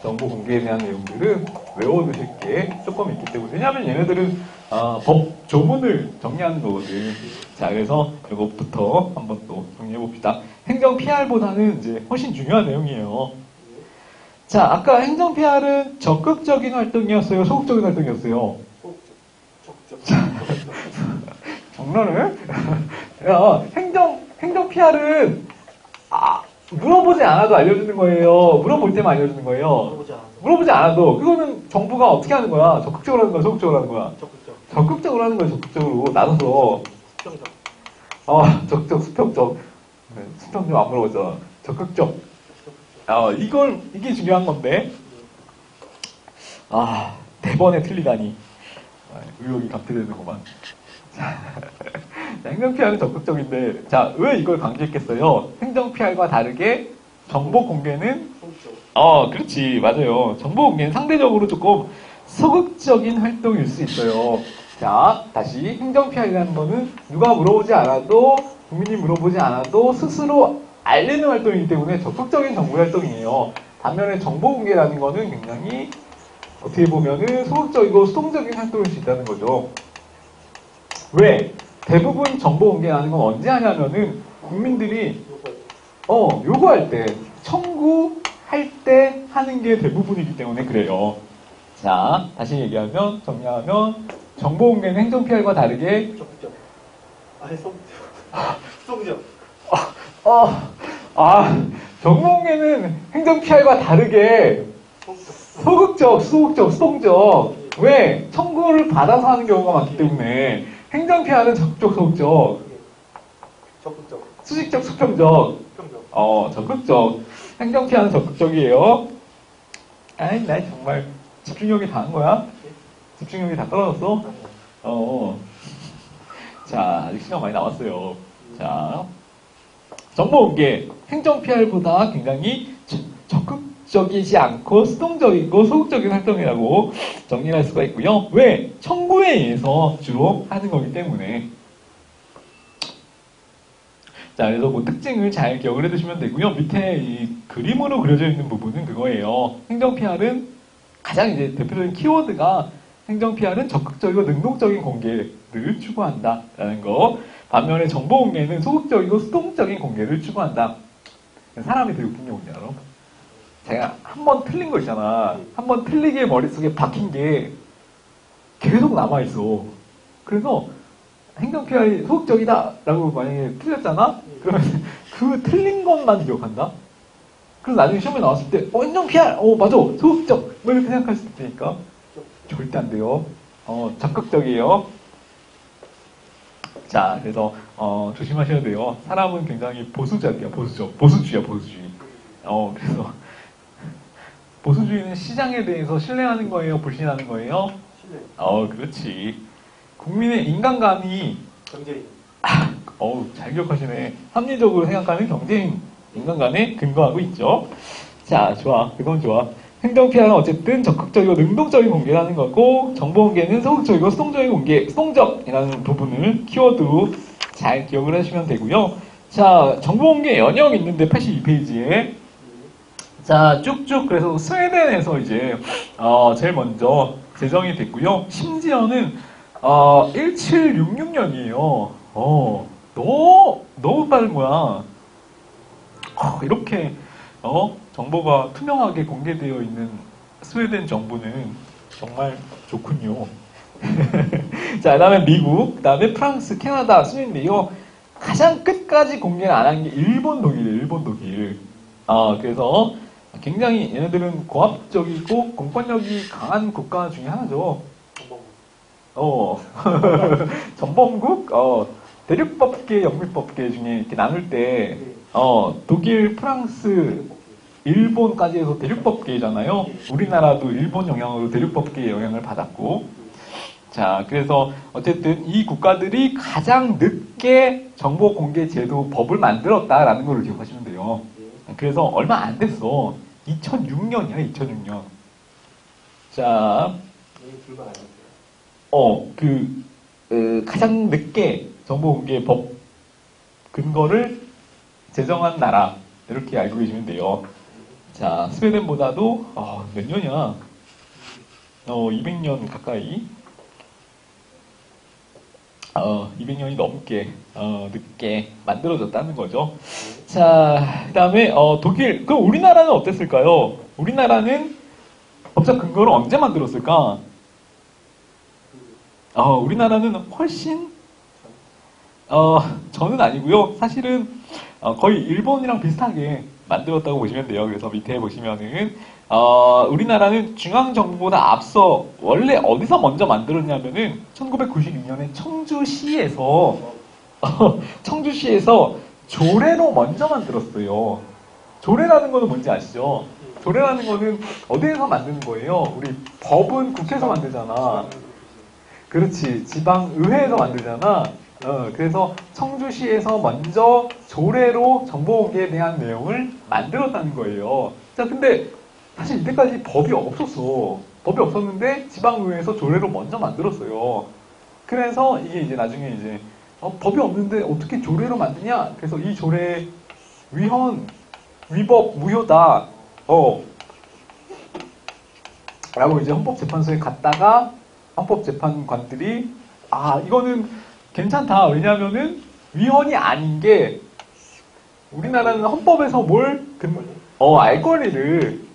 정보 공개에 대한 내용들은 외워두실 게 조금 있기 때문에. 왜냐하면 얘네들은 법 조문을 정리하는 거거든. 자, 그래서 이것부터 한번 또 정리해봅시다. 행정 PR보다는 이제 훨씬 중요한 내용이에요. 자, 아까 행정 PR은 적극적인 활동이었어요? 소극적인 활동이었어요? 장난해? 야, 행정 PR은 물어보지 않아도 알려주는 거예요. 물어볼 때만 알려주는 거예요. 물어보지 않아도. 그거는 정부가 어떻게 하는 거야? 적극적으로 하는 거야? 소극적으로 하는 거야? 적극적으로 하는 거야, 적극적으로. 나눠서. 적극적, 수평적. 수평적 안 물어보잖아. 적극적. 이게 중요한 건데. 대번에 틀리다니. 의욕이 감퇴되는구만. 행정 PR은 적극적인데, 자, 왜 이걸 강조했겠어요? 행정 PR과 다르게 정보 공개는, 그렇지, 맞아요. 정보 공개는 상대적으로 조금 소극적인 활동일 수 있어요. 자, 다시 행정 PR이라는 거는 누가 물어보지 않아도, 국민이 물어보지 않아도 스스로 알리는 활동이기 때문에 적극적인 정보 활동이에요. 반면에 정보 공개라는 거는 굉장히 어떻게 보면은 소극적이고 수동적인 활동일 수 있다는 거죠. 왜? 대부분 정보 공개하는 건 언제 하냐면은 국민들이 요구할 때, 청구할 때 하는 게 대부분이기 때문에 그래요. 자, 다시 얘기하면, 정리하면 정보 공개는 행정 PR과 다르게 적극적. 아니, 수동적. 정보 공개는 행정 PR과 다르게 소극적, 수동적, 수동적. 왜? 청구를 받아서 하는 경우가 많기 때문에 행정 PR은 적극적, 소극적. 적극적. 수직적, 수평적. 적극적. 행정 PR는 적극적이에요. 나 정말 집중력이 다 한 거야? 집중력이 다 떨어졌어? 자, 아직 시간 많이 남았어요. 자, 정보 공개. 행정 PR보다 굉장히 적극적이지 않고 수동적이고 소극적인 활동이라고 정리할 수가 있고요. 왜? 청구에 의해서 주로 하는 거기 때문에. 자, 그래서 그 특징을 잘 기억을 해두시면 되고요. 밑에 이 그림으로 그려져 있는 부분은 그거예요. 행정 PR은 가장 이제 대표적인 키워드가 행정 PR은 적극적이고 능동적인 공개를 추구한다라는 거. 반면에 정보 공개는 소극적이고 수동적인 공개를 추구한다. 사람이 되게 웃긴 게 뭔지 알아? 제가 한 번 틀린 거 있잖아. 한 번 틀리게 머릿속에 박힌 게 계속 남아있어. 그래서 행정 PR이 소극적이다 라고 만약에 틀렸잖아? 그러면 그 틀린 것만 기억한다? 그래서 나중에 시험에 나왔을 때, 인정 PR! 맞아! 소극적! 뭐 이렇게 생각할 수 있으니까. 절대 안 돼요. 적극적이에요. 자, 그래서, 조심하셔야 돼요. 사람은 굉장히 보수적이야, 보수주의야, 보수주의. 그래서, 보수주의는 시장에 대해서 신뢰하는 거예요, 불신하는 거예요? 실내. 그렇지. 국민의 인간감이, 경제인. 잘 기억하시네. 합리적으로 생각하는 경제인 인간관에 근거하고 있죠. 자, 좋아. 그건 좋아. 행정 피해는 어쨌든 적극적이고 능동적인 공개를 하는 거고, 정보 공개는 소극적이고 수동적인 공개, 수동적이라는 부분을 키워드로 잘 기억을 하시면 되고요. 자, 정보 공개 연역이 있는데 82페이지에 자, 쭉쭉 그래서 스웨덴에서 이제 제일 먼저 제정이 됐고요. 심지어는 1766년이에요. 너무 빠른 거야. 이렇게 정보가 투명하게 공개되어 있는 스웨덴 정부는 정말 좋군요. 자, 그 다음에 미국, 그 다음에 프랑스, 캐나다, 순인데요. 가장 끝까지 공개를 안 한 게 일본, 독일이에요. 일본, 독일. 그래서 굉장히 얘네들은 고압적이고 공권력이 강한 국가 중에 하나죠. 전범국? 대륙법계, 영미법계 중에 이렇게 나눌 때, 독일, 프랑스, 일본까지 해서 대륙법계잖아요. 우리나라도 일본 영향으로 대륙법계의 영향을 받았고. 자, 그래서 어쨌든 이 국가들이 가장 늦게 정보 공개 제도 법을 만들었다라는 걸 기억하시면 돼요. 그래서 얼마 안 됐어. 2006년이야, 2006년. 자, 불만 아니었어요. 가장 늦게 정보공개법 근거를 제정한 나라 이렇게 알고 계시면 돼요. 자, 스웨덴보다도 몇 년이야? 200년 가까이 200년이 넘게 늦게 만들어졌다는 거죠. 자, 그 다음에 독일. 그럼 우리나라는 어땠을까요? 우리나라는 법적 근거를 언제 만들었을까? 우리나라는 훨씬 저는 아니고요. 사실은 거의 일본이랑 비슷하게 만들었다고 보시면 돼요. 그래서 밑에 보시면은 우리나라는 중앙정부보다 앞서 원래 어디서 먼저 만들었냐면은 1992년에 청주시에서 조례로 먼저 만들었어요. 조례라는 거는 뭔지 아시죠? 조례라는 거는 어디에서 만드는 거예요? 우리 법은 국회에서 만들잖아. 그렇지. 지방의회에서 만들잖아. 그래서 청주시에서 먼저 조례로 정보공개에 대한 내용을 만들었다는 거예요. 자, 근데 사실 이때까지 법이 없었어. 법이 없었는데 지방의회에서 조례로 먼저 만들었어요. 그래서 이게 이제 나중에 이제 법이 없는데 어떻게 조례로 만드냐? 그래서 이 조례 위헌, 위법, 무효다. 라고 이제 헌법재판소에 갔다가 헌법재판관들이 이거는 괜찮다. 왜냐하면은 위헌이 아닌 게 우리나라는 헌법에서 알 권리를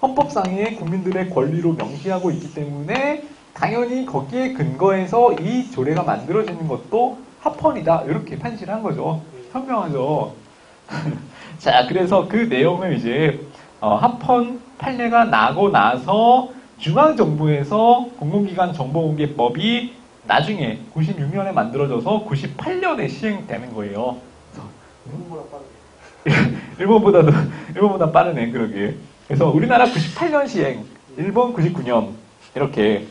헌법상의 국민들의 권리로 명시하고 있기 때문에 당연히 거기에 근거해서 이 조례가 만들어지는 것도 합헌이다. 이렇게 판시를 한 거죠. 현명하죠. 자, 그래서 그 내용을 이제 합헌 판례가 나고 나서 중앙정부에서 공공기관 정보공개법이 나중에 96년에 만들어져서 98년에 시행되는 거예요. 일본보다 빠르네, 그러게. 그래서 우리나라 98년 시행, 일본 99년, 이렇게,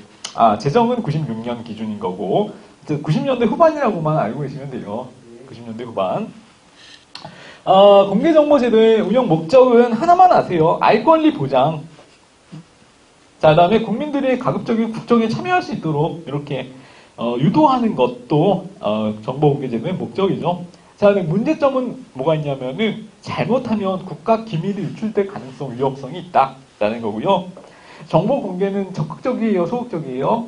제정은 96년 기준인 거고, 90년대 후반이라고만 알고 계시면 돼요. 90년대 후반. 공개정보제도의 운영 목적은 하나만 아세요. 알 권리 보장. 자, 그 다음에 국민들이 가급적인 국정에 참여할 수 있도록 이렇게 유도하는 것도 정보공개제도의 목적이죠. 자, 근데 문제점은 뭐가 있냐면은 잘못하면 국가 기밀이 유출될 가능성, 위협성이 있다라는 거고요. 정보 공개는 적극적이에요, 소극적이에요?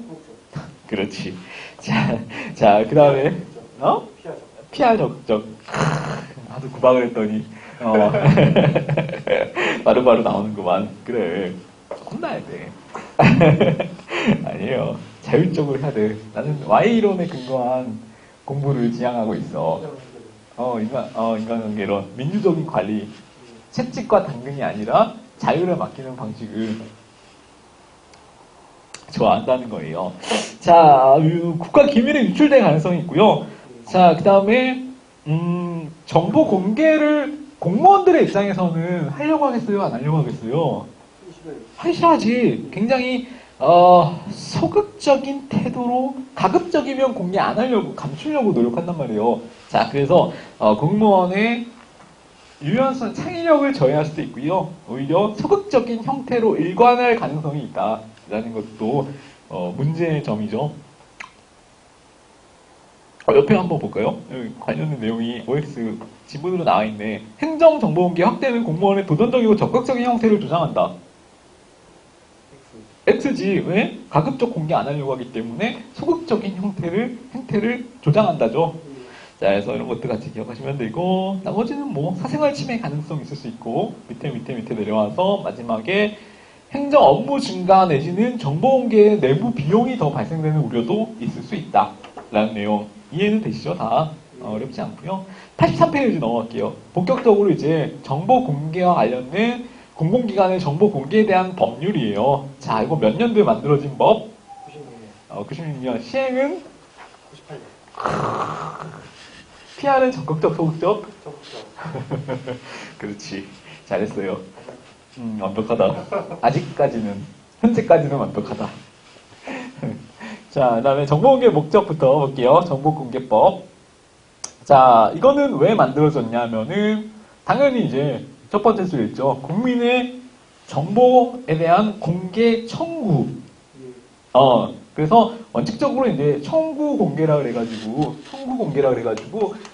그렇지. 자, 그 다음에 피할 적극적. 아주 구박을 했더니 바로바로 나오는구만. 그래, 혼나야 돼. 아니에요. 자율적으로 해야 돼. 나는 Y이론에 근거한 공부를 지향하고 있어. 인간관계론, 민주적인 관리, 채찍과 당근이 아니라 자유를 맡기는 방식을 좋아한다는 거예요. 자, 국가 기밀에 유출될 가능성이 있고요. 자, 그 다음에 정보 공개를 공무원들의 입장에서는 하려고 하겠어요? 안 하려고 하겠어요? 하기 싫어하지. 굉장히 소극적인 태도로 가급적이면 공개 안 하려고 감추려고 노력한단 말이에요. 자, 그래서 공무원의 유연성, 창의력을 저해할 수도 있고요. 오히려 소극적인 형태로 일관할 가능성이 있다라는 것도 문제의 점이죠. 옆에 한번 볼까요? 여기 관련된 내용이 OX 지문으로 나와 있네. 행정정보공개 확대는 공무원의 도전적이고 적극적인 형태를 조장한다. X지. 왜? 가급적 공개 안 하려고 하기 때문에 소극적인 행태를 조장한다죠. 자, 그래서 이런 것들 같이 기억하시면 되고, 나머지는 뭐 사생활 침해 가능성이 있을 수 있고, 밑에 내려와서 마지막에 행정 업무 증가 내지는 정보 공개의 내부 비용이 더 발생되는 우려도 있을 수 있다. 라는 내용. 이해는 되시죠? 다 어렵지 않고요. 83페이지 넘어갈게요. 본격적으로 이제 정보 공개와 관련된 공공기관의 정보 공개에 대한 법률이에요. 자, 이거 몇 년도에 만들어진 법? 96년. 시행은? 98년. PR은 적극적, 소극적? 적극적. 그렇지. 잘했어요. 완벽하다. 아직까지는, 현재까지는 완벽하다. 자, 그 다음에 정보공개 목적부터 볼게요. 정보공개법. 자, 이거는 왜 만들어졌냐면은, 당연히 이제, 첫 번째 수였죠. 국민의 정보에 대한 공개 청구. 그래서 원칙적으로 이제 청구 공개라 그래가지고,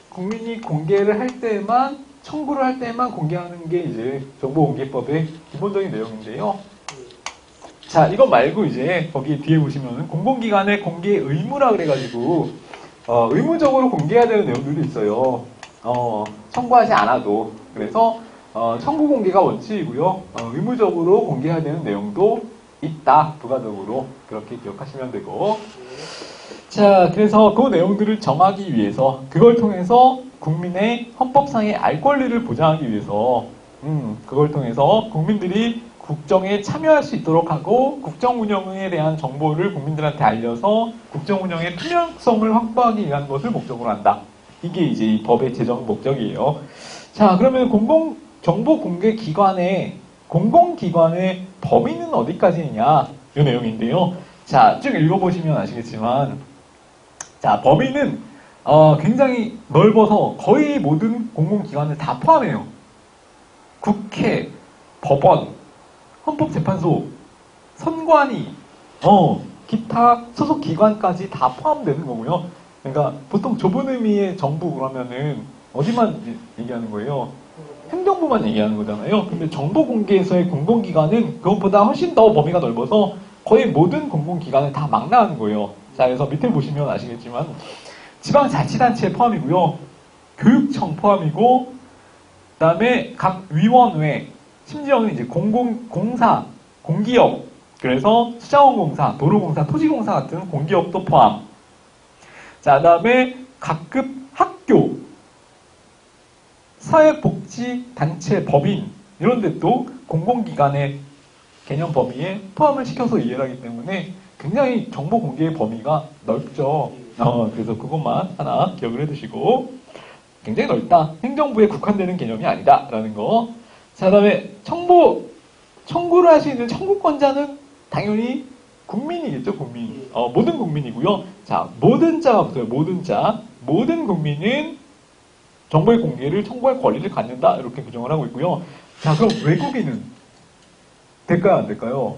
국민이 공개를 할 때만, 청구를 할 때만 공개하는 게 이제 정보공개법의 기본적인 내용인데요. 자, 이거 말고 이제 거기 뒤에 보시면은 공공기관의 공개 의무라 그래가지고 의무적으로 공개해야 되는 내용들도 있어요. 청구하지 않아도. 그래서 청구 공개가 원칙이고요. 의무적으로 공개해야 되는 내용도 있다. 부가적으로. 그렇게 기억하시면 되고. 자, 그래서 그 내용들을 정하기 위해서 그걸 통해서 국민의 헌법상의 알 권리를 보장하기 위해서 그걸 통해서 국민들이 국정에 참여할 수 있도록 하고 국정 운영에 대한 정보를 국민들한테 알려서 국정 운영의 투명성을 확보하기 위한 것을 목적으로 한다. 이게 이제 이 법의 제정 목적이에요. 자, 그러면 정보공개기관의 공공기관의 범위는 어디까지 있냐? 이 내용인데요. 자, 쭉 읽어보시면 아시겠지만 자, 범위는 굉장히 넓어서 거의 모든 공공기관을 다 포함해요. 국회, 법원, 헌법재판소, 선관위, 기타 소속 기관까지 다 포함되는 거고요. 그러니까 보통 좁은 의미의 정부 그러면은 어디만 얘기하는 거예요? 행정부만 얘기하는 거잖아요. 근데 정보공개에서의 공공기관은 그것보다 훨씬 더 범위가 넓어서 거의 모든 공공기관을 다 망라하는 거예요. 자, 그래서 밑에 보시면 아시겠지만 지방자치단체 포함이고요. 교육청 포함이고 그 다음에 각 위원회 심지어는 이제 공공공사, 공기업, 그래서 수자원공사, 도로공사, 토지공사 같은 공기업도 포함. 자, 그 다음에 각급 학교, 사회복지단체 법인 이런 데도 공공기관의 개념 범위에 포함을 시켜서 이해를 하기 때문에 굉장히 정보 공개의 범위가 넓죠. 그래서 그것만 하나 기억을 해두시고 굉장히 넓다. 행정부에 국한되는 개념이 아니다라는 거. 자, 그다음에 청구를 할 수 있는 청구권자는 당연히 국민이겠죠, 국민. 모든 국민이고요. 자, 모든 자가 붙어요. 모든 자. 모든 국민은 정보의 공개를 청구할 권리를 갖는다. 이렇게 규정을 하고 있고요. 자, 그럼 외국인은 될까요, 안 될까요?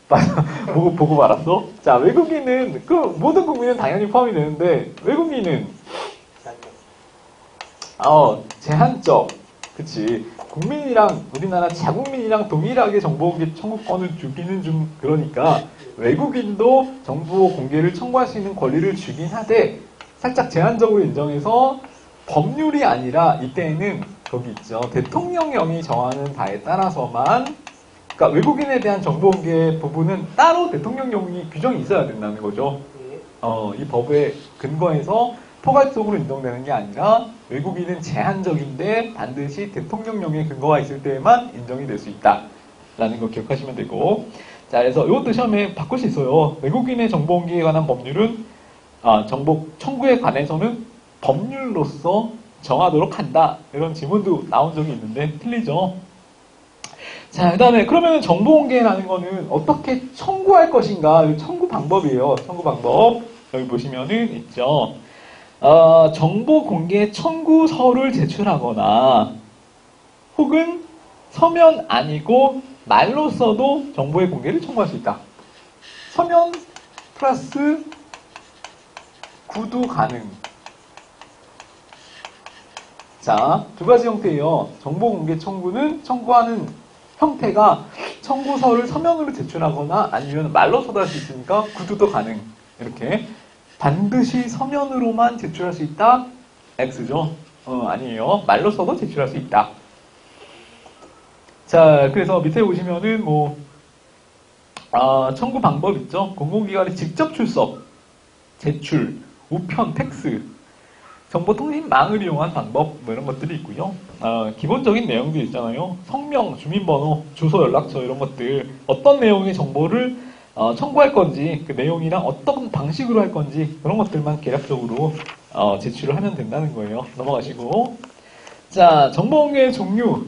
봤어요. 보고 말았어? 자, 외국인은 모든 국민은 당연히 포함이 되는데 외국인은 제한적. 그치. 국민이랑 우리나라 자국민이랑 동일하게 정보공개 청구권을 주기는 좀 그러니까 외국인도 정보 공개를 청구할 수 있는 권리를 주긴 하되 살짝 제한적으로 인정해서 법률이 아니라 이때에는 거기 있죠. 대통령령이 정하는 바에 따라서만 그러니까 외국인에 대한 정보 공개 부분은 따로 대통령령이 규정이 있어야 된다는 거죠. 이 법에 근거해서 포괄적으로 인정되는 게 아니라 외국인은 제한적인데 반드시 대통령령에 근거가 있을 때에만 인정이 될 수 있다라는 거 기억하시면 되고, 자, 그래서 이것도 시험에 바꿀 수 있어요. 외국인의 정보 공개에 관한 법률은 정보 청구에 관해서는 법률로서 정하도록 한다. 이런 지문도 나온 적이 있는데 틀리죠. 자, 그 다음에 그러면 정보 공개라는 거는 어떻게 청구할 것인가? 청구 방법이에요. 청구 방법. 여기 보시면은 있죠. 정보 공개 청구서를 제출하거나 혹은 서면 아니고 말로써도 정보의 공개를 청구할 수 있다. 서면 플러스 구두 가능. 자, 두 가지 형태예요. 정보 공개 청구는 청구하는 형태가 청구서를 서면으로 제출하거나 아니면 말로써도 할 수 있으니까 구두도 가능. 이렇게 반드시 서면으로만 제출할 수 있다? X죠. 아니에요. 말로써도 제출할 수 있다. 자, 그래서 밑에 보시면은 청구 방법 있죠. 공공기관에 직접 출석, 제출, 우편, 팩스, 정보통신망을 이용한 방법 이런 것들이 있고요. 기본적인 내용들 있잖아요. 성명, 주민번호, 주소, 연락처 이런 것들 어떤 내용의 정보를 청구할 건지 그 내용이랑 어떤 방식으로 할 건지 그런 것들만 개략적으로 제출을 하면 된다는 거예요. 넘어가시고, 자, 정보공개의 종류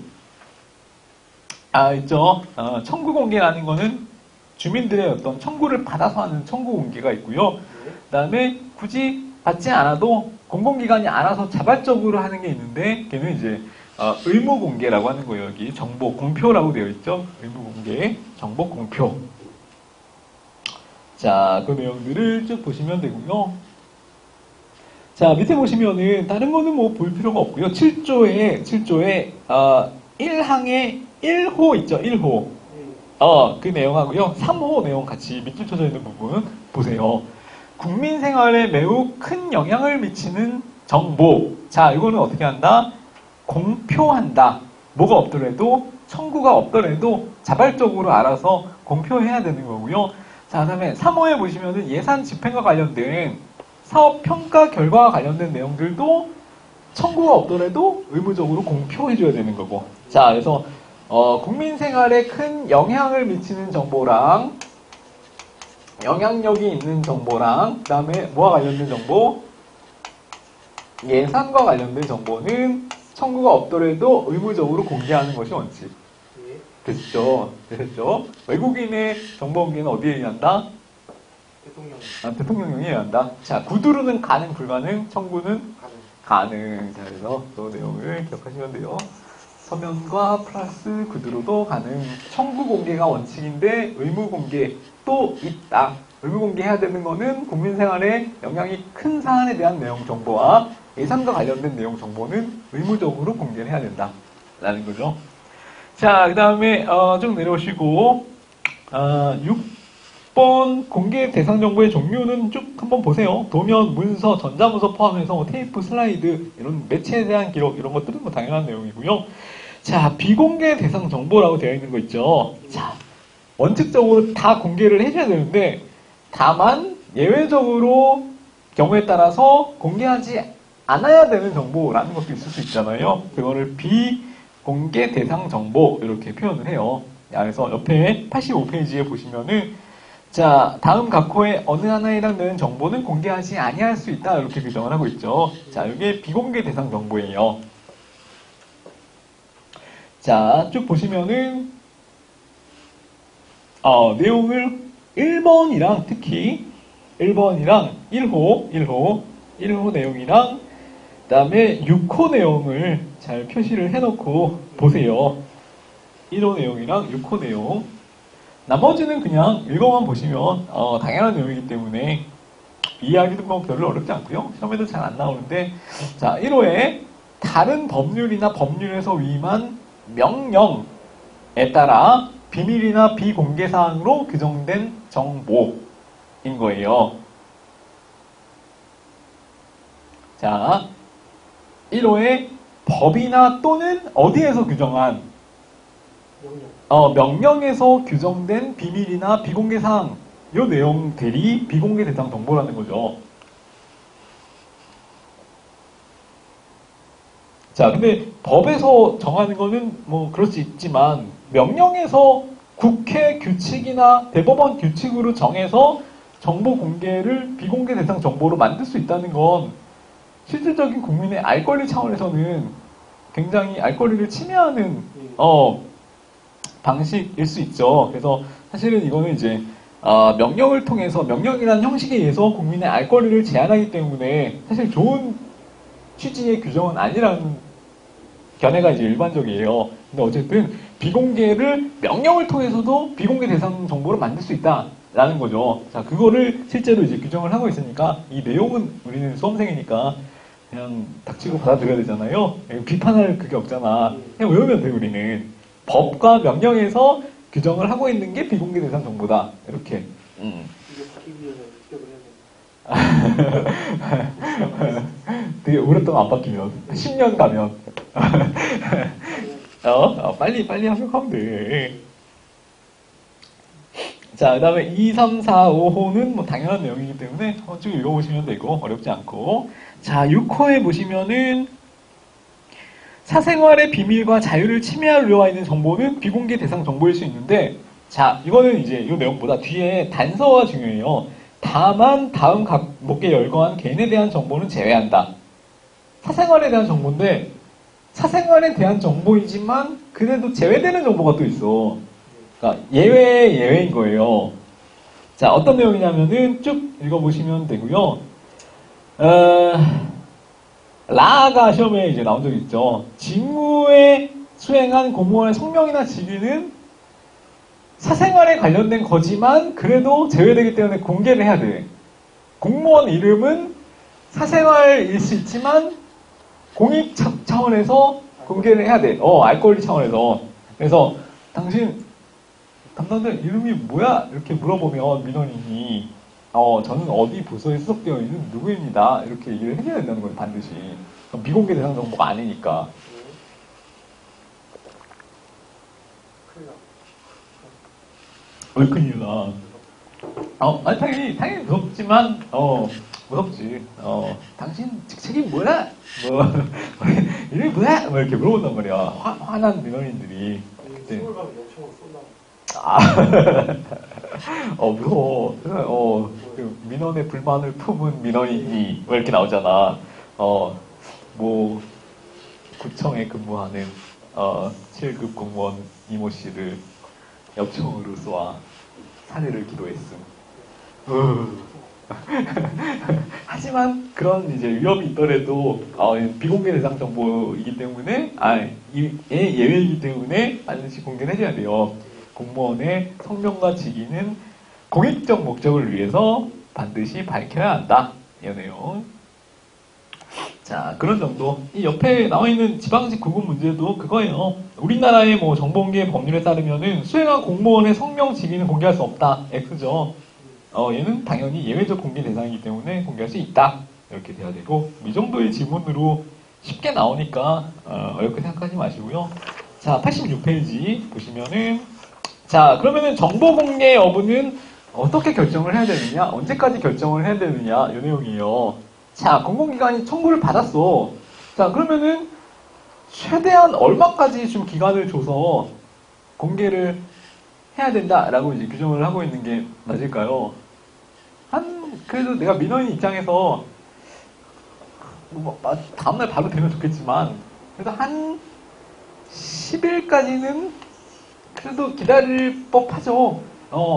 있죠. 청구 공개라는 거는 주민들의 어떤 청구를 받아서 하는 청구 공개가 있고요. 그 다음에 굳이 받지 않아도 공공기관이 알아서 자발적으로 하는 게 있는데 걔는 이제 의무 공개라고 하는 거예요. 여기 정보 공표라고 되어 있죠. 의무 공개, 정보 공표. 자, 그 내용들을 쭉 보시면 되고요. 자, 밑에 보시면은 다른 거는 볼 필요가 없고요. 7조에 1항에 1호 있죠. 1호. 그 내용하고요. 3호 내용 같이 밑줄 쳐져 있는 부분 보세요. 국민 생활에 매우 큰 영향을 미치는 정보. 자, 이거는 어떻게 한다? 공표한다. 뭐가 없더라도, 청구가 없더라도 자발적으로 알아서 공표해야 되는 거고요. 자, 그 다음에 3호에 보시면은 예산 집행과 관련된 사업 평가 결과와 관련된 내용들도 청구가 없더라도 의무적으로 공표해줘야 되는 거고. 자, 그래서 국민 생활에 큰 영향을 미치는 정보랑 영향력이 있는 정보랑 그 다음에 뭐와 관련된 정보? 예산과 관련된 정보는 청구가 없더라도 의무적으로 공개하는 것이 원칙. 됐죠? 됐죠? 외국인의 정보 공개는 어디에 의한다? 대통령령에 의한다. 자, 구두로는 가능, 불가능, 청구는 가능. 자, 그래서 그 내용을 기억하시면 돼요. 서면과 플러스 구두로도 가능. 청구 공개가 원칙인데 의무 공개도 있다. 의무 공개해야 되는 거는 국민 생활에 영향이 큰 사안에 대한 내용 정보와 예산과 관련된 내용 정보는 의무적으로 공개를 해야 된다. 라는 거죠. 자, 그 다음에 쭉 내려오시고 6번 공개 대상 정보의 종류는 쭉 한번 보세요. 도면, 문서, 전자문서 포함해서 테이프, 슬라이드 이런 매체에 대한 기록 이런 것들은 당연한 내용이고요. 자, 비공개 대상 정보라고 되어 있는 거 있죠. 자, 원칙적으로 다 공개를 해줘야 되는데 다만 예외적으로 경우에 따라서 공개하지 않아야 되는 정보라는 것도 있을 수 있잖아요. 그거를 비공개 대상 정보 이렇게 표현을 해요. 그래서 옆에 85페이지에 보시면은 자, 다음 각호의 어느 하나에 해당되는 정보는 공개하지 아니할 수 있다 이렇게 규정을 하고 있죠. 자, 이게 비공개 대상 정보예요. 자, 쭉 보시면은 내용을 1번이랑 특히 1번이랑 1호 내용이랑 그 다음에 6호 내용을 잘 표시를 해놓고 보세요. 1호 내용이랑 6호 내용. 나머지는 그냥 읽어만 보시면 당연한 내용이기 때문에 이해하기도 별로 어렵지 않고요. 시험에도 잘 안 나오는데 자, 1호에 다른 법률이나 법률에서 위임한 명령에 따라 비밀이나 비공개 사항으로 규정된 정보인 거예요. 자, 1호에 법이나 또는 어디에서 규정한 명령에서 규정된 비밀이나 비공개 사항 이 내용들이 비공개 대상 정보라는 거죠. 자, 근데 법에서 정하는 거는 뭐 그럴 수 있지만 명령에서 국회 규칙이나 대법원 규칙으로 정해서 정보 공개를 비공개 대상 정보로 만들 수 있다는 건 실질적인 국민의 알 권리 차원에서는 굉장히 알 권리를 침해하는 방식일 수 있죠. 그래서 사실은 이거는 이제 명령을 통해서 명령이라는 형식에 의해서 국민의 알 권리를 제한하기 때문에 사실 좋은 취지의 규정은 아니라는 견해가 이제 일반적이에요. 근데 어쨌든 비공개를 명령을 통해서도 비공개 대상 정보를 만들 수 있다라는 거죠. 자, 그거를 실제로 이제 규정을 하고 있으니까 이 내용은 우리는 수험생이니까 그냥 닥치고 받아들여야 되잖아요. 비판할 그게 없잖아. 그냥 외우면 돼, 우리는. 법과 명령에서 규정을 하고 있는 게 비공개 대상 정보다. 이렇게. 이게 바뀌기 위해서 기억을 해야 된다. 되게 오랫동안 안 바뀌면 10년 가면 빨리 합격하면 돼. 자, 그 다음에 2, 3, 4, 5호는 뭐 당연한 내용이기 때문에 쭉 읽어보시면 되고 어렵지 않고. 자, 6호에 보시면은 사생활의 비밀과 자유를 침해할 우려가 있는 정보는 비공개 대상 정보일 수 있는데, 자, 이거는 이제 이 내용보다 뒤에 단서가 중요해요. 다만 다음 각목에 열거한 개인에 대한 정보는 제외한다. 사생활에 대한 정보인데 사생활에 대한 정보이지만 그래도 제외되는 정보가 또 있어. 그러니까 예외인 거예요. 자, 어떤 내용이냐면은 쭉 읽어보시면 되고요. 라가 시험에 이제 나온 적이 있죠. 직무에 수행한 공무원의 성명이나 직위는 사생활에 관련된 거지만 그래도 제외되기 때문에 공개를 해야 돼. 공무원 이름은 사생활일 수 있지만 공익 차원에서 공개를 해야 돼. 알 권리 차원에서. 그래서 당신 담당자 이름이 뭐야? 이렇게 물어보면 민원인이 저는 어디 부서에 수속되어 있는 누구입니다. 이렇게 얘기를 해줘야 된다는 거예요, 반드시. 미공개 대상 정보가 아니니까. 왜 큰일 나? 아니, 당연히 무섭지만, 무섭지. 당신 직책이 뭐야? 이름이 뭐야? 뭐 이렇게 물어본단 말이야. 화난 민원인들이. 그때. 서울 가면 연청으로 쏜다. 무서워. 그 민원의 불만을 품은 민원인이 뭐 이렇게 나오잖아. 뭐 구청에 근무하는 7급 공무원 이모 씨를 엽총으로 쏘아 살해를 기도했음. 하지만 그런 이제 위협이 있더라도 비공개 대상 정보이기 때문에 예외이기 때문에 반드시 공개를 해줘야 돼요. 공무원의 성명과 직위는 공익적 목적을 위해서 반드시 밝혀야 한다. 이 내용. 자, 그런 정도. 이 옆에 나와 있는 지방직 구분 문제도 그거예요. 우리나라의 뭐 정보공개 법률에 따르면은 수행한 공무원의 성명 직위는 공개할 수 없다. X죠. 얘는 당연히 예외적 공개 대상이기 때문에 공개할 수 있다. 이렇게 돼야 되고, 이 정도의 지문으로 쉽게 나오니까 어렵게 생각하지 마시고요. 자, 86페이지 보시면은, 자, 그러면은 정보 공개 여부는 어떻게 결정을 해야 되느냐, 언제까지 결정을 해야 되느냐, 이 내용이에요. 자, 공공기관이 청구를 받았어. 자, 그러면은 최대한 얼마까지 좀 기간을 줘서 공개를 해야 된다라고 이제 규정을 하고 있는 게 맞을까요? 그래도 내가 민원인 입장에서 다음날 바로 되면 좋겠지만 그래도 한 10일까지는 그래도 기다릴 법하죠.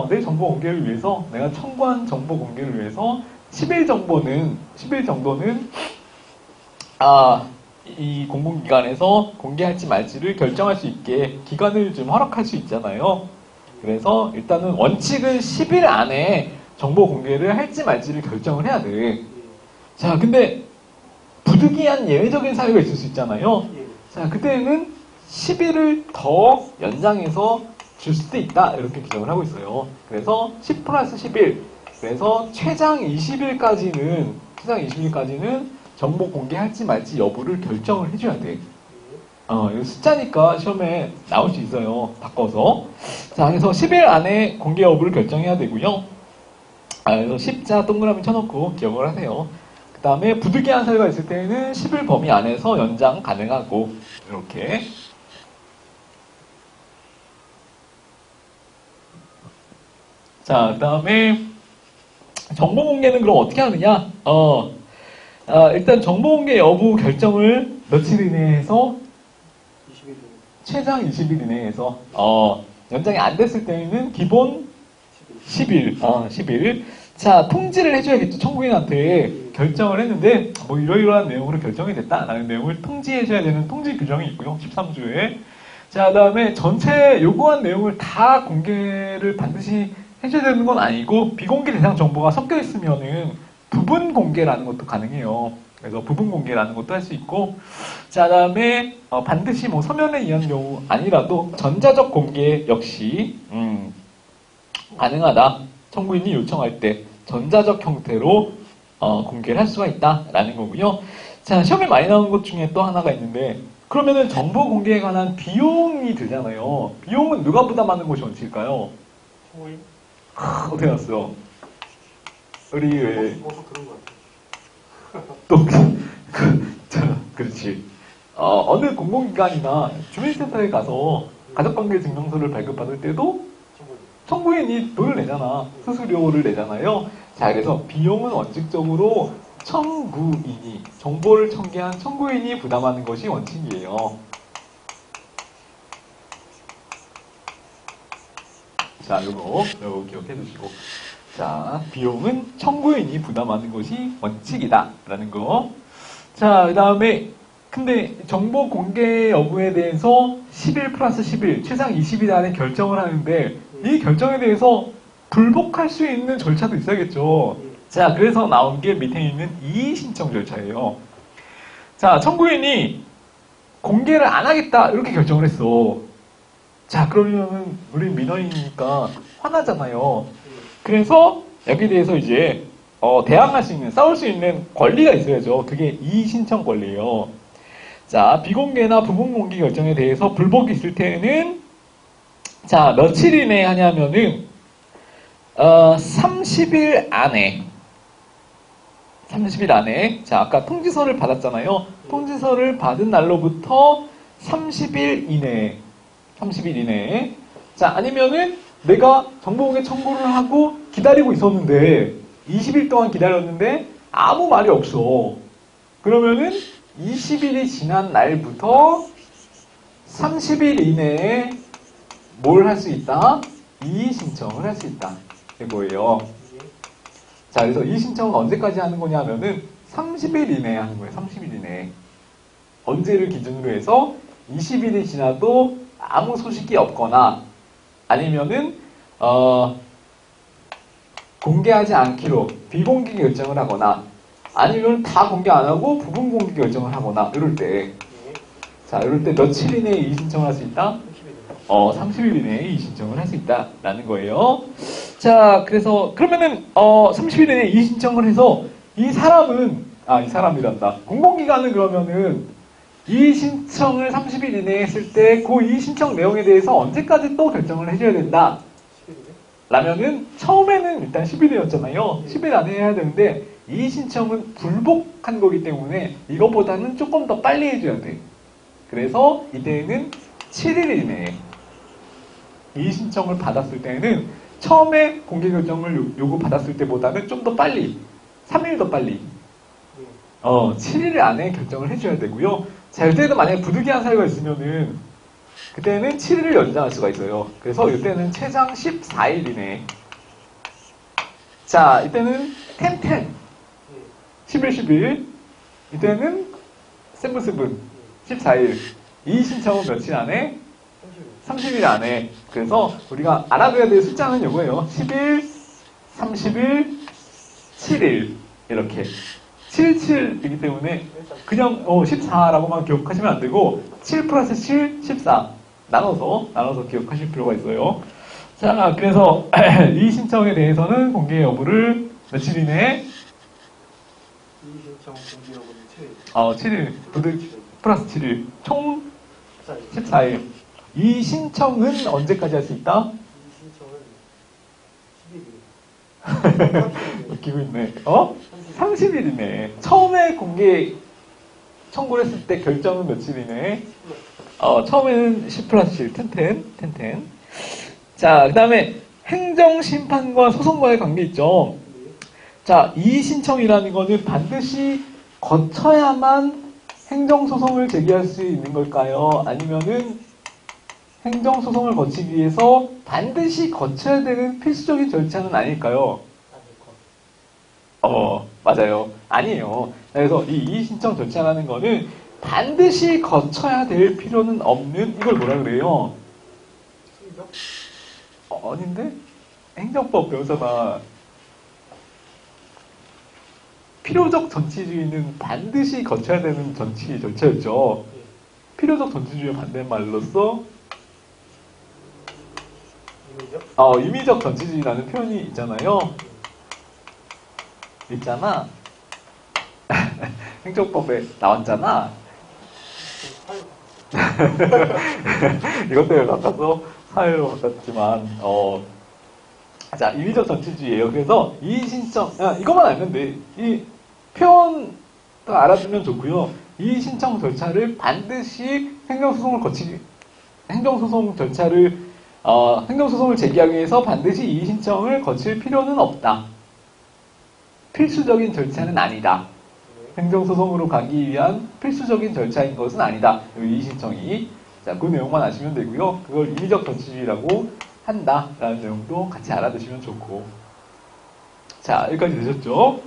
내 정보 공개를 위해서, 내가 청구한 정보 공개를 위해서 10일 정도는 이 공공기관에서 공개할지 말지를 결정할 수 있게 기간을 좀 허락할 수 있잖아요. 그래서 일단은 원칙은 10일 안에 정보 공개를 할지 말지를 결정을 해야 돼. 자, 근데 부득이한 예외적인 사유가 있을 수 있잖아요. 자, 그때는 10일을 더 연장해서 줄 수도 있다. 이렇게 규정을 하고 있어요. 그래서 10 플러스 11. 그래서 최장 20일까지는 정보 공개할지 말지 여부를 결정을 해줘야 돼. 이거 숫자니까 시험에 나올 수 있어요. 바꿔서. 자, 그래서 10일 안에 공개 여부를 결정해야 되고요. 그래서 10자 동그라미 쳐놓고 기억을 하세요. 그 다음에 부득이한 사유가 있을 때는 10일 범위 안에서 연장 가능하고, 이렇게. 자, 그 다음에 정보 공개는 그럼 어떻게 하느냐? 일단 정보 공개 여부 결정을 며칠 이내에 해서 20일 최장 20일 이내에 해서 연장이 안 됐을 때는 기본 10일. 10일. 자, 통지를 해줘야겠죠. 청구인한테 결정을 했는데 뭐 이러이러한 내용으로 결정이 됐다라는 내용을 통지해줘야 되는 통지 규정이 있고요. 13조에. 자, 그 다음에 전체 요구한 내용을 다 공개를 반드시 해줘야 되는 건 아니고 비공개 대상 정보가 섞여 있으면은 부분 공개라는 것도 가능해요. 그래서 부분 공개라는 것도 할 수 있고, 자, 그다음에 반드시 뭐 서면에 의한 경우 아니라도 전자적 공개 역시 가능하다. 청구인이 요청할 때 전자적 형태로 공개를 할 수가 있다라는 거고요. 자, 시험에 많이 나오는 것 중에 또 하나가 있는데, 그러면은 정보 공개에 관한 비용이 들잖아요. 비용은 누가 부담하는 것이 원칙일까요? 청구인? 어떻게 났어요? 우리 왜 어서 들은 것 같아. 또 그렇지. 어느 공공기관이나 주민센터에 가서 가족관계 증명서를 발급받을 때도 청구인. 청구인이 돈을 내잖아. 수수료를 내잖아요. 자, 그래서 비용은 원칙적으로 청구인이, 정보를 청구한 청구인이 부담하는 것이 원칙이에요. 자, 요거 기억해 두시고. 자, 비용은 청구인이 부담하는 것이 원칙이다. 라는 거. 자, 그 다음에, 근데 정보 공개 여부에 대해서 10일 플러스 10일, 최장 20일 안에 결정을 하는데, 이 결정에 대해서 불복할 수 있는 절차도 있어야겠죠. 자, 그래서 나온 게 밑에 있는 이의 신청 절차예요. 자, 청구인이 공개를 안 하겠다. 이렇게 결정을 했어. 자, 그러면은 우리 민원이니까 화나잖아요. 그래서 여기에 대해서 이제 대항할 수 있는, 싸울 수 있는 권리가 있어야죠. 그게 이의 신청 권리예요. 자, 비공개나 부분 공개 결정에 대해서 불복이 있을 때는 자, 며칠 이내에 하냐면은 30일 안에 30일 안에, 자, 아까 통지서를 받았잖아요. 통지서를 받은 날로부터 30일 이내에, 30일 이내에. 자, 아니면은 내가 정보공개 청구를 하고 기다리고 있었는데 20일 동안 기다렸는데 아무 말이 없어. 그러면은 20일이 지난 날부터 30일 이내에 뭘 할 수 있다? 이의 신청을 할 수 있다. 이거예요. 자, 그래서 이의 신청은 언제까지 하는 거냐면은 30일 이내에 하는 거예요. 30일 이내에. 언제를 기준으로 해서 20일이 지나도 아무 소식이 없거나 아니면은 공개하지 않기로 비공개 결정을 하거나 아니면 다 공개 안 하고 부분 공개 결정을 하거나 이럴 때, 자, 이럴 때 며칠 이내에 이의 신청을 할 수 있다? 30일 이내에 이의 신청을 할 수 있다라는 거예요. 자, 그래서 그러면은 30일 이내에 이의 신청을 해서 이 사람이란다. 공공기관은 그러면은 이의 신청을 30일 이내에 했을 때 그 이의 신청 내용에 대해서 언제까지 또 결정을 해줘야 된다. 라면은 처음에는 일단 10일이었잖아요. 10일 안에 해야 되는데 이의 신청은 불복한 거기 때문에 이것보다는 조금 더 빨리 해줘야 돼. 그래서 이때는 7일 이내에 이의 신청을 받았을 때는 처음에 공개 결정을 요구받았을 때보다는 좀 더 빨리, 3일 더 빨리 7일 안에 결정을 해줘야 되고요. 자, 이때도 만약에 부득이한 사유가 있으면은 그때는 7일을 연장할 수가 있어요. 그래서 이때는 최장 14일 이내. 자, 이때는 10, 11, 11. 이때는 7, 14일. 이 신청은 며칠 안에? 30일 안에. 그래서 우리가 알아둬야 될 숫자는 이거예요. 10일, 30일, 7일. 이렇게. 77이기 때문에 그냥 14라고만 기억하시면 안 되고 7 플러스 7, 14 나눠서 기억하실 필요가 있어요. 자, 그래서 이 신청에 대해서는 공개 여부를 며칠 이내에? 이 신청 공개 여부는 7일. 7일 플러스 7일 총 14일. 이 신청은 언제까지 할 수 있다? 이 신청은 11일. 웃기고 있네. 30일이네. 처음에 공개 청구를 했을 때 결정은 며칠이네. 처음에는 10 플러스 7, 텐텐. 자, 그 다음에 행정심판과 소송과의 관계 있죠. 자, 이의신청이라는 거는 반드시 거쳐야만 행정소송을 제기할 수 있는 걸까요? 아니면은 행정소송을 거치기 위해서 반드시 거쳐야 되는 필수적인 절차는 아닐까요? 맞아요. 아니에요. 그래서 이 이의신청 절차라는 거는 반드시 거쳐야 될 필요는 없는, 이걸 뭐라 그래요? 아닌데? 행정법 배우잖아. 필요적 정치주의는 반드시 거쳐야 되는 정치 절차였죠. 필요적 정치주의의 반대말로서 임의적 정치주의라는 표현이 있잖아요. 있잖아. 행정법에 나왔잖아. 이것 때문에 바꿔서 사회로 바꿨지만, 자, 임의적 정치주의예요. 그래서 이의신청, 이것만 알면 돼. 이 표현 알아두면 좋고요. 이의신청 절차를 반드시 행정소송 제기하기 위해서 반드시 이의신청을 거칠 필요는 없다. 필수적인 절차는 아니다. 행정소송으로 가기 위한 필수적인 절차인 것은 아니다. 이의신청이. 자, 그 내용만 아시면 되고요. 그걸 임의적 정치주의라고 한다라는 내용도 같이 알아두시면 좋고. 자, 여기까지 되셨죠?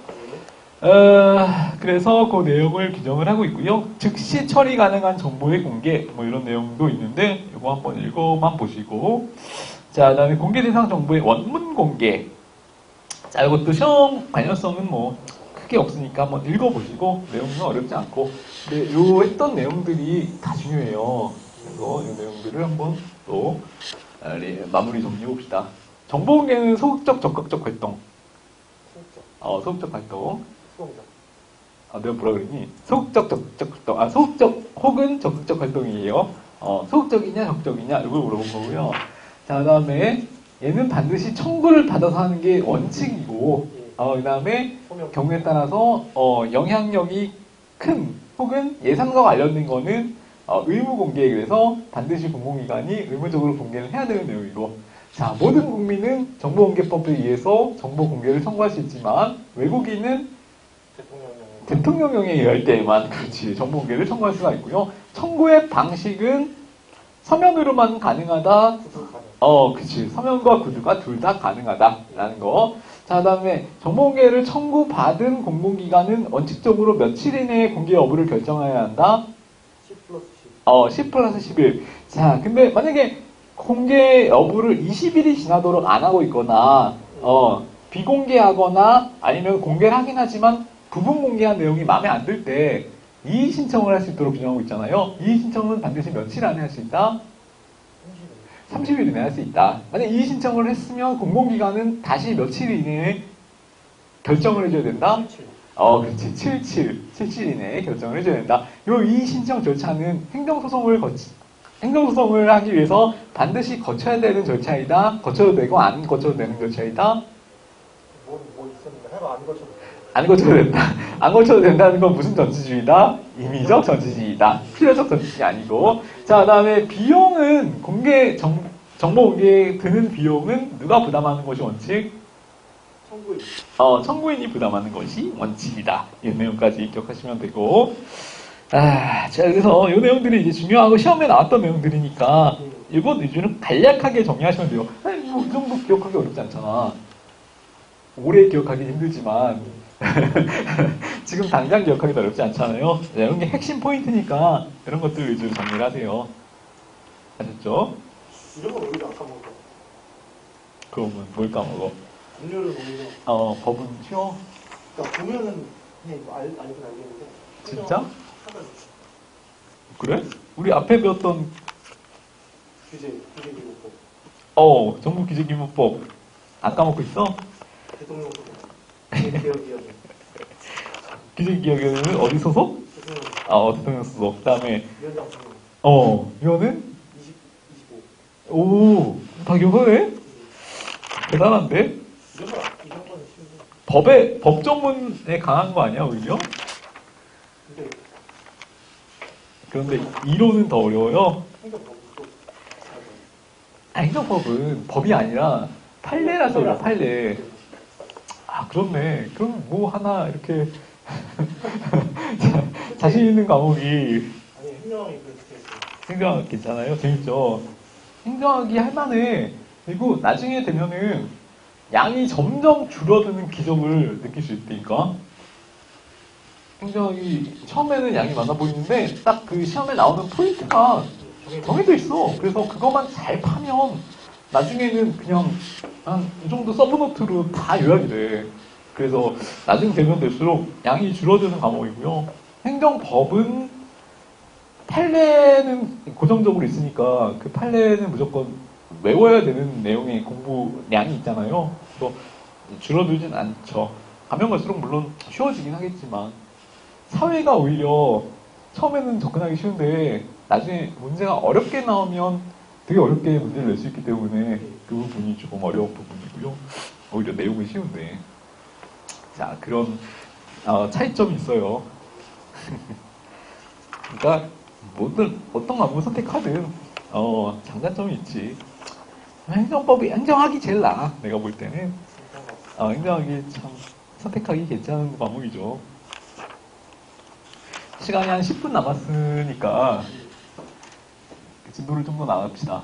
그래서 그 내용을 규정을 하고 있고요. 즉시 처리 가능한 정보의 공개, 뭐 이런 내용도 있는데, 이거 한번 읽어만 보시고. 자, 그 다음에 공개 대상 정보의 원문 공개. 자, 이것도 시험 관련성은 뭐 크게 없으니까 한번 읽어보시고, 내용은 어렵지 않고. 근데 요 했던 내용들이 다 중요해요. 그래서 이 내용들을 한번 또 마무리 정리해봅시다. 정보 공개는 소극적, 적극적 활동. 소극적 활동. 내가 뭐라 그랬니? 소극적, 적극적 활동. 소극적 혹은 적극적 활동이에요. 소극적이냐, 적극적이냐, 이걸 물어본 거고요. 자, 그 다음에 얘는 반드시 청구를 받아서 하는 게 원칙이고, 그 다음에 경우에 따라서 영향력이 큰 혹은 예산과 관련된 거는 의무 공개에 그래서 반드시 공공기관이 의무적으로 공개를 해야 되는 내용이고, 자, 모든 국민은 정보공개법에 의해서 정보 공개를 청구할 수 있지만 외국인은 대통령령에 의할 때에만 그렇지 정보 공개를 청구할 수가 있고요. 청구의 방식은 서면으로만 가능하다. 그치. 서면과 구두가 둘 다 가능하다라는 거. 자, 그다음에 정보 공개를 청구받은 공공기관은 원칙적으로 며칠 이내에 공개 여부를 결정해야 한다. 10 플러스 10. 10 플러스 10일. 자, 근데 만약에 공개 여부를 20일이 지나도록 안 하고 있거나, 비공개하거나 아니면 공개를 하긴 하지만 부분 공개한 내용이 마음에 안 들 때 이의 신청을 할 수 있도록 규정하고 있잖아요. 이의 신청은 반드시 며칠 안에 할 수 있다? 30일 이내에 할 수 있다. 만약 이의 신청을 했으면 공공기관은 다시 며칠 이내에 결정을 해줘야 된다? 7. 그렇지. 77 이내에 결정을 해줘야 된다. 이 이의 신청 절차는 행정소송을 하기 위해서 반드시 거쳐야 되는 절차이다. 거쳐도 되고 안 거쳐도 되는 절차이다. 뭐 있었는데 해봐 안 거쳐도 돼. 안 거쳐도 된다. 안 거쳐도 된다는 건 무슨 정치주의다? 임의적 정치주의다. 필요적 정치주의 아니고. 자, 그 다음에 비용은 정보 공개에 드는 비용은 누가 부담하는 것이 원칙? 청구인. 청구인이 부담하는 것이 원칙이다. 이 내용까지 기억하시면 되고. 자, 그래서 이 내용들이 이제 중요하고 시험에 나왔던 내용들이니까 이번 위주는 간략하게 정리하시면 돼요. 이 정도 기억하기 어렵지 않잖아. 오래 기억하기 힘들지만 지금 당장 기억하기도 어렵지 않잖아요. 이런 게 핵심 포인트니까 이런 것들 위주로 정리를 하세요. 아셨죠? 이런 건 오히려 안 까먹어. 그러면 뭘 까먹어? 분류를 오히려. 법은 쉬워? 그러니까 보면은 그냥 이거 알긴 알겠는데. 진짜? 그래? 우리 앞에 배웠던 규제기구법. 정부기재기무법 안 까먹고 있어? 대통령법. 기억이요. 기재기획위원회는 어디 소속? 대통령 소속. 그 다음에 위원장 선거. 이거는 25. 다 기억하네? 대단한데? 이런 거는 쉬운데. 법 전문에 강한 거 아니야, 오히려? 근데 그런데 이론은 더 어려워요. 행정법도 행정법은 법이 아니라 판례라서 그래요, 판례. 아, 그렇네. 그럼 뭐 하나 이렇게 자신 있는 과목이 아니 행정이 그렇게 했어요. 행정학 괜찮아요? 재밌죠? 행정학이 할만해. 그리고 나중에 되면은 양이 점점 줄어드는 기적을 느낄 수 있다니까. 행정학이 처음에는 양이 많아 보이는데 딱 그 시험에 나오는 포인트가 정해져 있어. 그래서 그것만 잘 파면 나중에는 그냥 한 이 정도 서브노트로 다 요약이 돼. 그래서 나중에 되면 될수록 양이 줄어드는 과목이고요. 행정법은 판례는 고정적으로 있으니까 그 판례는 무조건 외워야 되는 내용의 공부량이 있잖아요. 그래서 줄어들진 않죠. 가면 갈수록 물론 쉬워지긴 하겠지만 사회가 오히려 처음에는 접근하기 쉬운데 나중에 문제가 어렵게 나오면 되게 어렵게 문제를 낼 수 있기 때문에 그 부분이 조금 어려운 부분이고요. 오히려 내용은 쉬운데. 자, 그런 차이점이 있어요. 그러니까 어떤 과목을 선택하든 장단점이 있지. 행정학이 제일 나아. 내가 볼 때는 행정학이 참 선택하기 괜찮은 과목이죠. 시간이 한 10분 남았으니까 진도를 좀 더 나갑시다.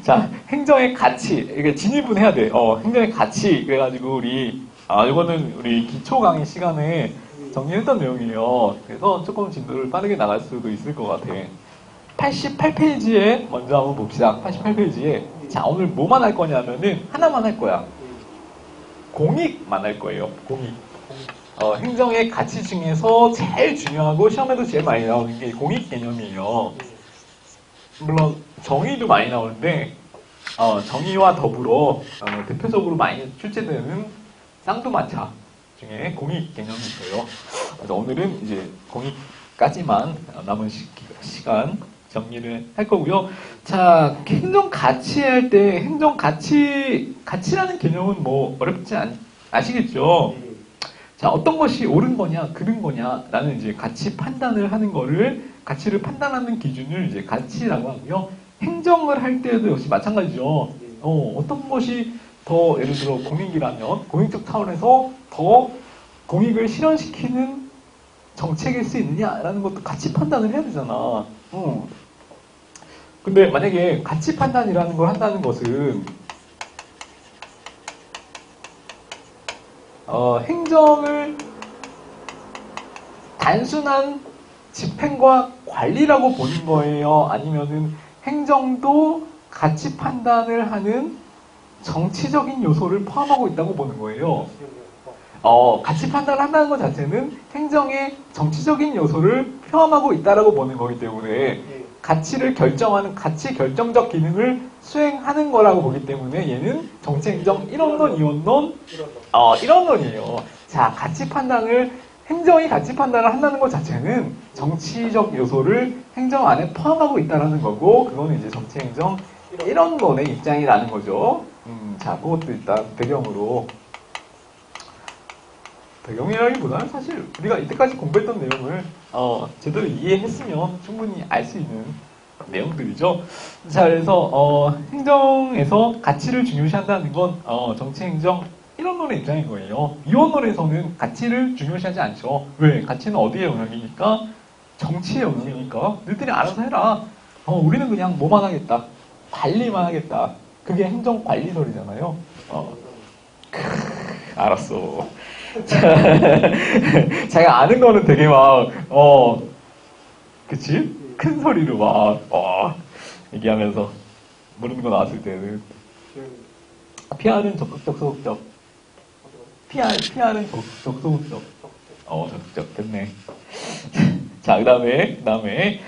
자, 행정의 가치. 이게 진입은 해야 돼. 행정의 가치. 그래가지고 이거는 우리 기초 강의 시간에 정리했던 내용이에요. 그래서 조금 진도를 빠르게 나갈 수도 있을 것 같아. 88페이지에 먼저 한번 봅시다. 88페이지에. 자, 오늘 뭐만 할 거냐면은 하나만 할 거야. 공익만 할 거예요. 공익. 행정의 가치 중에서 제일 중요하고 시험에도 제일 많이 나오는 게 공익 개념이에요. 물론 정의도 많이 나오는데 정의와 더불어 대표적으로 많이 출제되는 쌍두마차 중에 공익 개념이 있어요. 그래서 오늘은 이제 공익까지만 남은 시간 정리를 할 거고요. 자, 행정 가치 할 때 행정 가치라는 개념은 뭐 어렵지 아시겠죠? 자, 어떤 것이 옳은 거냐, 그른 거냐라는 이제 가치 판단을 하는 거를, 가치를 판단하는 기준을 이제 가치라고 하고요. 행정을 할 때도 역시 마찬가지죠. 어떤 것이 더, 예를 들어 공익이라면, 공익적 차원에서 더 공익을 실현시키는 정책일 수 있느냐라는 것도 가치 판단을 해야 되잖아. 근데 만약에 가치 판단이라는 걸 한다는 것은, 행정을 단순한 집행과 관리라고 보는 거예요? 아니면은 행정도 가치 판단을 하는 정치적인 요소를 포함하고 있다고 보는 거예요? 가치 판단을 한다는 것 자체는 행정의 정치적인 요소를 포함하고 있다라고 보는 거기 때문에 가치를 결정하는 가치 결정적 기능을 수행하는 거라고 보기 때문에 얘는 정치행정 1원론, 2원론, 1원론이에요. 자, 행정이 가치 판단을 한다는 것 자체는 정치적 요소를 행정 안에 포함하고 있다는 거고, 그거는 이제 정치행정 1원론의 입장이라는 거죠. 자, 그것도 일단 배경이라기보다는 사실 우리가 이때까지 공부했던 내용을 제대로 이해했으면 충분히 알 수 있는 내용들이죠. 자, 그래서 행정에서 가치를 중요시한다는 건 정치행정 1원론의 입장인 거예요. 2원론에서는 가치를 중요시하지 않죠. 왜? 가치는 어디에 영역이니까? 정치의 영역이니까 너희들이 알아서 해라. 우리는 그냥 뭐만 하겠다. 관리만 하겠다. 그게 행정관리설이잖아요. 알았어. 자기가 아는 거는 되게 그치? 큰 소리로 얘기하면서 모르는 거 나왔을 때는 PR은 적극적, 소극적. PR은 적극적, 소극적. 적극적 됐네. 자, 그 다음에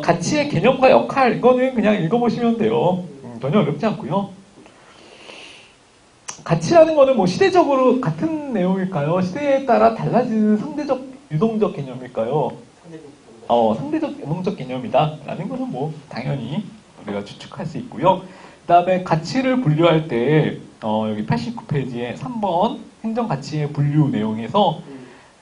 가치의 개념과 역할, 이거는 그냥 읽어보시면 돼요. 전혀 어렵지 않고요. 가치라는 거는 뭐 시대적으로 같은 내용일까요? 시대에 따라 달라지는 상대적, 유동적 개념일까요? 상대적, 유동적 개념이다. 라는 거는 뭐 당연히 우리가 추측할 수 있고요. 그 다음에 가치를 분류할 때, 여기 89페이지에 3번 행정가치의 분류 내용에서,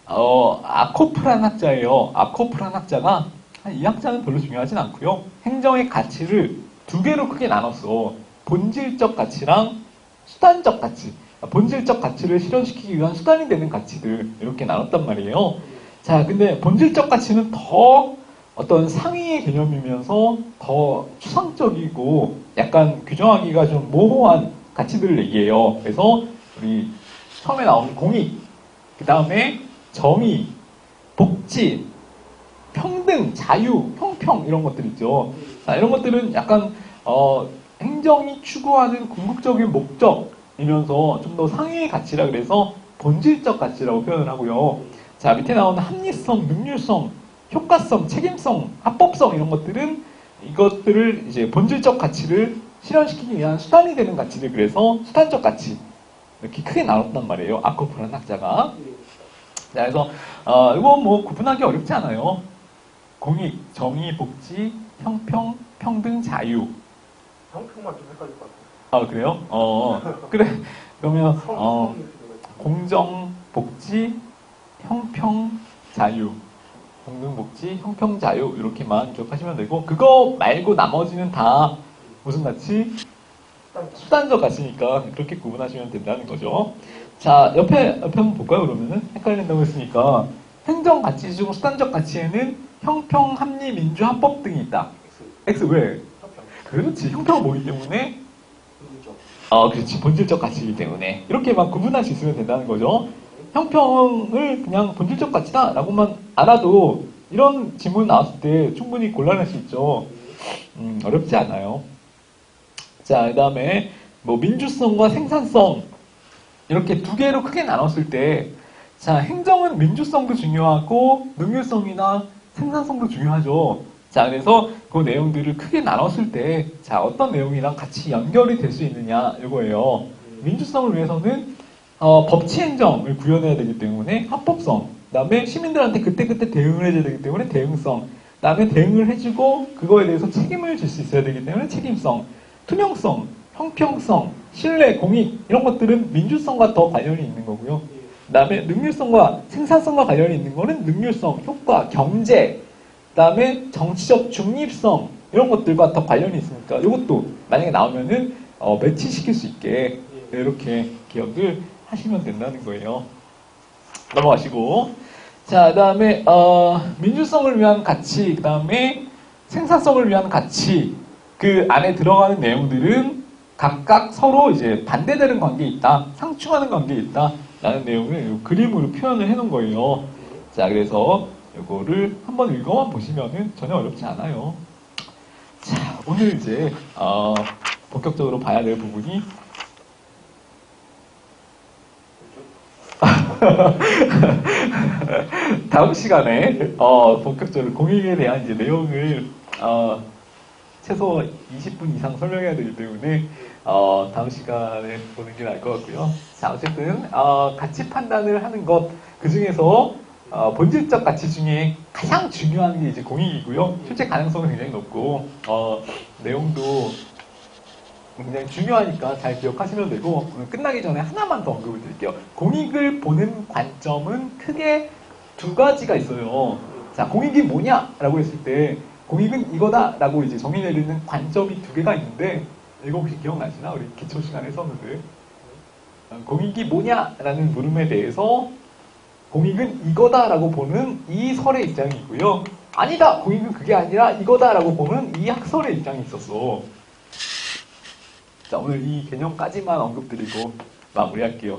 아코프란 학자예요. 아코프란 학자가, 이 학자는 별로 중요하진 않고요. 행정의 가치를 두 개로 크게 나눴어. 본질적 가치랑 수단적 가치. 본질적 가치를 실현시키기 위한 수단이 되는 가치들, 이렇게 나눴단 말이에요. 자, 근데 본질적 가치는 더 어떤 상위의 개념이면서 더 추상적이고 약간 규정하기가 좀 모호한 가치들을 얘기해요. 그래서 우리 처음에 나온 공익, 그 다음에 정의, 복지, 평등, 자유, 형평 이런 것들 있죠. 자, 이런 것들은 약간 행정이 추구하는 궁극적인 목적이면서 좀 더 상위의 가치라 그래서 본질적 가치라고 표현을 하고요. 자, 밑에 나오는 합리성, 능률성, 효과성, 책임성, 합법성 이런 것들은 이것들을 이제 본질적 가치를 실현시키기 위한 수단이 되는 가치들, 그래서 수단적 가치 이렇게 크게 나눴단 말이에요. 아코프란 학자가. 자, 그래서 이거 뭐 구분하기 어렵지 않아요. 공익, 정의, 복지, 형평, 평등, 자유. 형평만 좀 헷갈릴 것 같아요. 아, 그래요? 그래. 그러면 공정, 복지, 형평, 자유. 공정, 복지, 형평, 자유 이렇게만 기억하시면 되고, 그거 말고 나머지는 다 무슨 가치? 수단적 가치니까 그렇게 구분하시면 된다는 거죠. 자, 옆에 한번 볼까요, 그러면은? 헷갈린다고 했으니까. 행정 가치 중 수단적 가치에는 형평, 합리, 민주, 합법 등이 있다. X 왜? 형평. 그렇지. 형평은 뭐기 때문에? 본질적. 그렇지. 본질적 가치이기 때문에. 이렇게만 구분할 수 있으면 된다는 거죠. 형평을 그냥 본질적 가치다라고만 알아도 이런 질문 나왔을 때 충분히 곤란할 수 있죠. 어렵지 않아요. 자, 그 다음에 뭐 민주성과 생산성 이렇게 두 개로 크게 나눴을 때, 자, 행정은 민주성도 중요하고 능률성이나 생산성도 중요하죠. 자, 그래서 그 내용들을 크게 나눴을 때, 자, 어떤 내용이랑 같이 연결이 될 수 있느냐 이거예요. 민주성을 위해서는 법치 행정을 구현해야 되기 때문에 합법성, 그 다음에 시민들한테 그때그때 대응을 해줘야 되기 때문에 대응성, 그 다음에 대응을 해주고 그거에 대해서 책임을 질 수 있어야 되기 때문에 책임성, 투명성, 형평성, 신뢰, 공익 이런 것들은 민주성과 더 관련이 있는 거고요. 그 다음에 능률성과 생산성과 관련이 있는 거는 능률성, 효과, 경제, 그 다음에 정치적 중립성 이런 것들과 더 관련이 있으니까 이것도 만약에 나오면은 매치시킬 수 있게 이렇게 기억을 하시면 된다는 거예요. 넘어가시고, 자, 그 다음에 민주성을 위한 가치, 그 다음에 생산성을 위한 가치, 그 안에 들어가는 내용들은 각각 서로 이제 반대되는 관계에 있다, 상충하는 관계에 있다 라는 내용을 그림으로 표현을 해놓은 거예요. 자, 그래서 이거를 한번 읽어만 보시면은 전혀 어렵지 않아요. 자, 오늘 이제 본격적으로 봐야 될 부분이 다음 시간에 본격적으로 공익에 대한 이제 내용을 최소 20분 이상 설명해야 되기 때문에 다음 시간에 보는 게 나을 것 같고요. 자, 어쨌든 가치 판단을 하는 것, 그 중에서 본질적 가치 중에 가장 중요한 게 이제 공익이고요. 실제 가능성은 굉장히 높고 내용도 굉장히 중요하니까 잘 기억하시면 되고, 오늘 끝나기 전에 하나만 더 언급을 드릴게요. 공익을 보는 관점은 크게 두 가지가 있어요. 자, 공익이 뭐냐라고 했을 때 공익은 이거다라고 이제 정의 내리는 관점이 두 개가 있는데, 이거 혹시 기억나시나? 우리 기초 시간에 썼는데, 공익이 뭐냐라는 물음에 대해서 공익은 이거다라고 보는 이 설의 입장이 있고요. 아니다, 공익은 그게 아니라 이거다라고 보는 이 학설의 입장이 있었어. 자, 오늘 이 개념까지만 언급드리고 마무리할게요.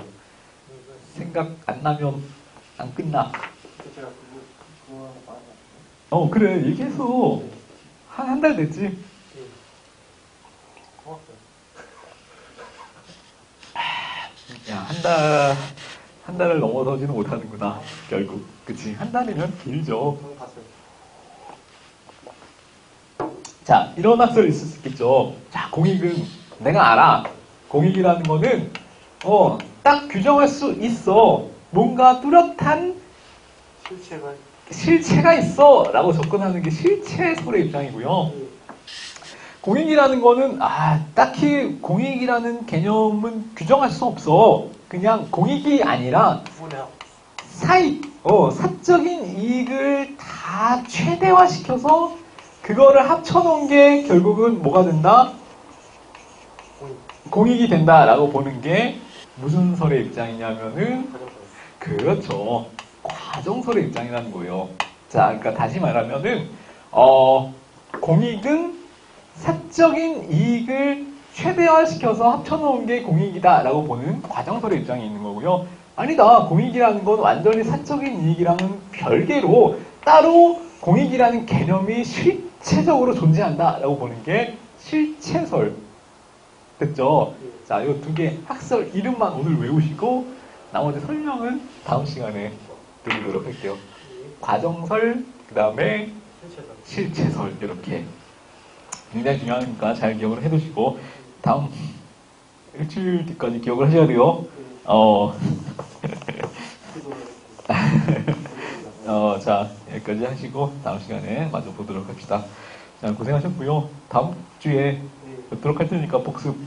생각 안 나면 안 끝나. 제가 그거 많이 그래, 얘기해서 한 달 됐지? 고맙어요. 야, 한 달을 넘어서지는 못하는구나, 결국. 그치? 한 달이면 길죠. 저는 봤어요. 자, 이런 학설이 있을 수 있겠죠. 자, 공익은 내가 알아. 공익이라는 거는 딱 규정할 수 있어. 뭔가 뚜렷한 실체가 실체가 있어 라고 접근하는 게 실체설의 입장이고요. 공익이라는 거는 딱히 공익이라는 개념은 규정할 수 없어. 그냥 공익이 아니라 뭐냐? 사적인 이익을 다 최대화시켜서 그거를 합쳐놓은 게 결국은 뭐가 된다? 공익이 된다라고 보는 게 무슨 설의 입장이냐면은 그렇죠. 과정설의 입장이라는 거예요. 자, 그러니까 다시 말하면은 공익은 사적인 이익을 최대화시켜서 합쳐놓은 게 공익이다라고 보는 과정설의 입장이 있는 거고요. 아니다. 공익이라는 건 완전히 사적인 이익이랑은 별개로 따로 공익이라는 개념이 실체적으로 존재한다라고 보는 게 실체설. 됐죠? 자, 이 두 개 학설 이름만 오늘 외우시고 나머지 설명은 다음 시간에 드리도록 할게요. 과정설, 그 다음에 실체설 이렇게 굉장히 중요하니까 잘 기억을 해두시고 다음 일주일 뒤까지 기억을 하셔야 돼요. 자, 여기까지 하시고 다음 시간에 마저 보도록 합시다. 자, 고생하셨고요. 다음 주에 뵙도록 할 테니까 복습.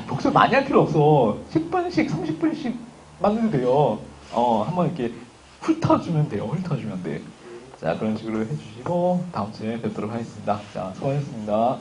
복습 많이 할 필요 없어. 10분씩, 30분씩 만들면 돼요. 한번 이렇게 훑어주면 돼요. 훑어주면 돼. 자, 그런 식으로 해주시고 다음 주에 뵙도록 하겠습니다. 자, 수고하셨습니다.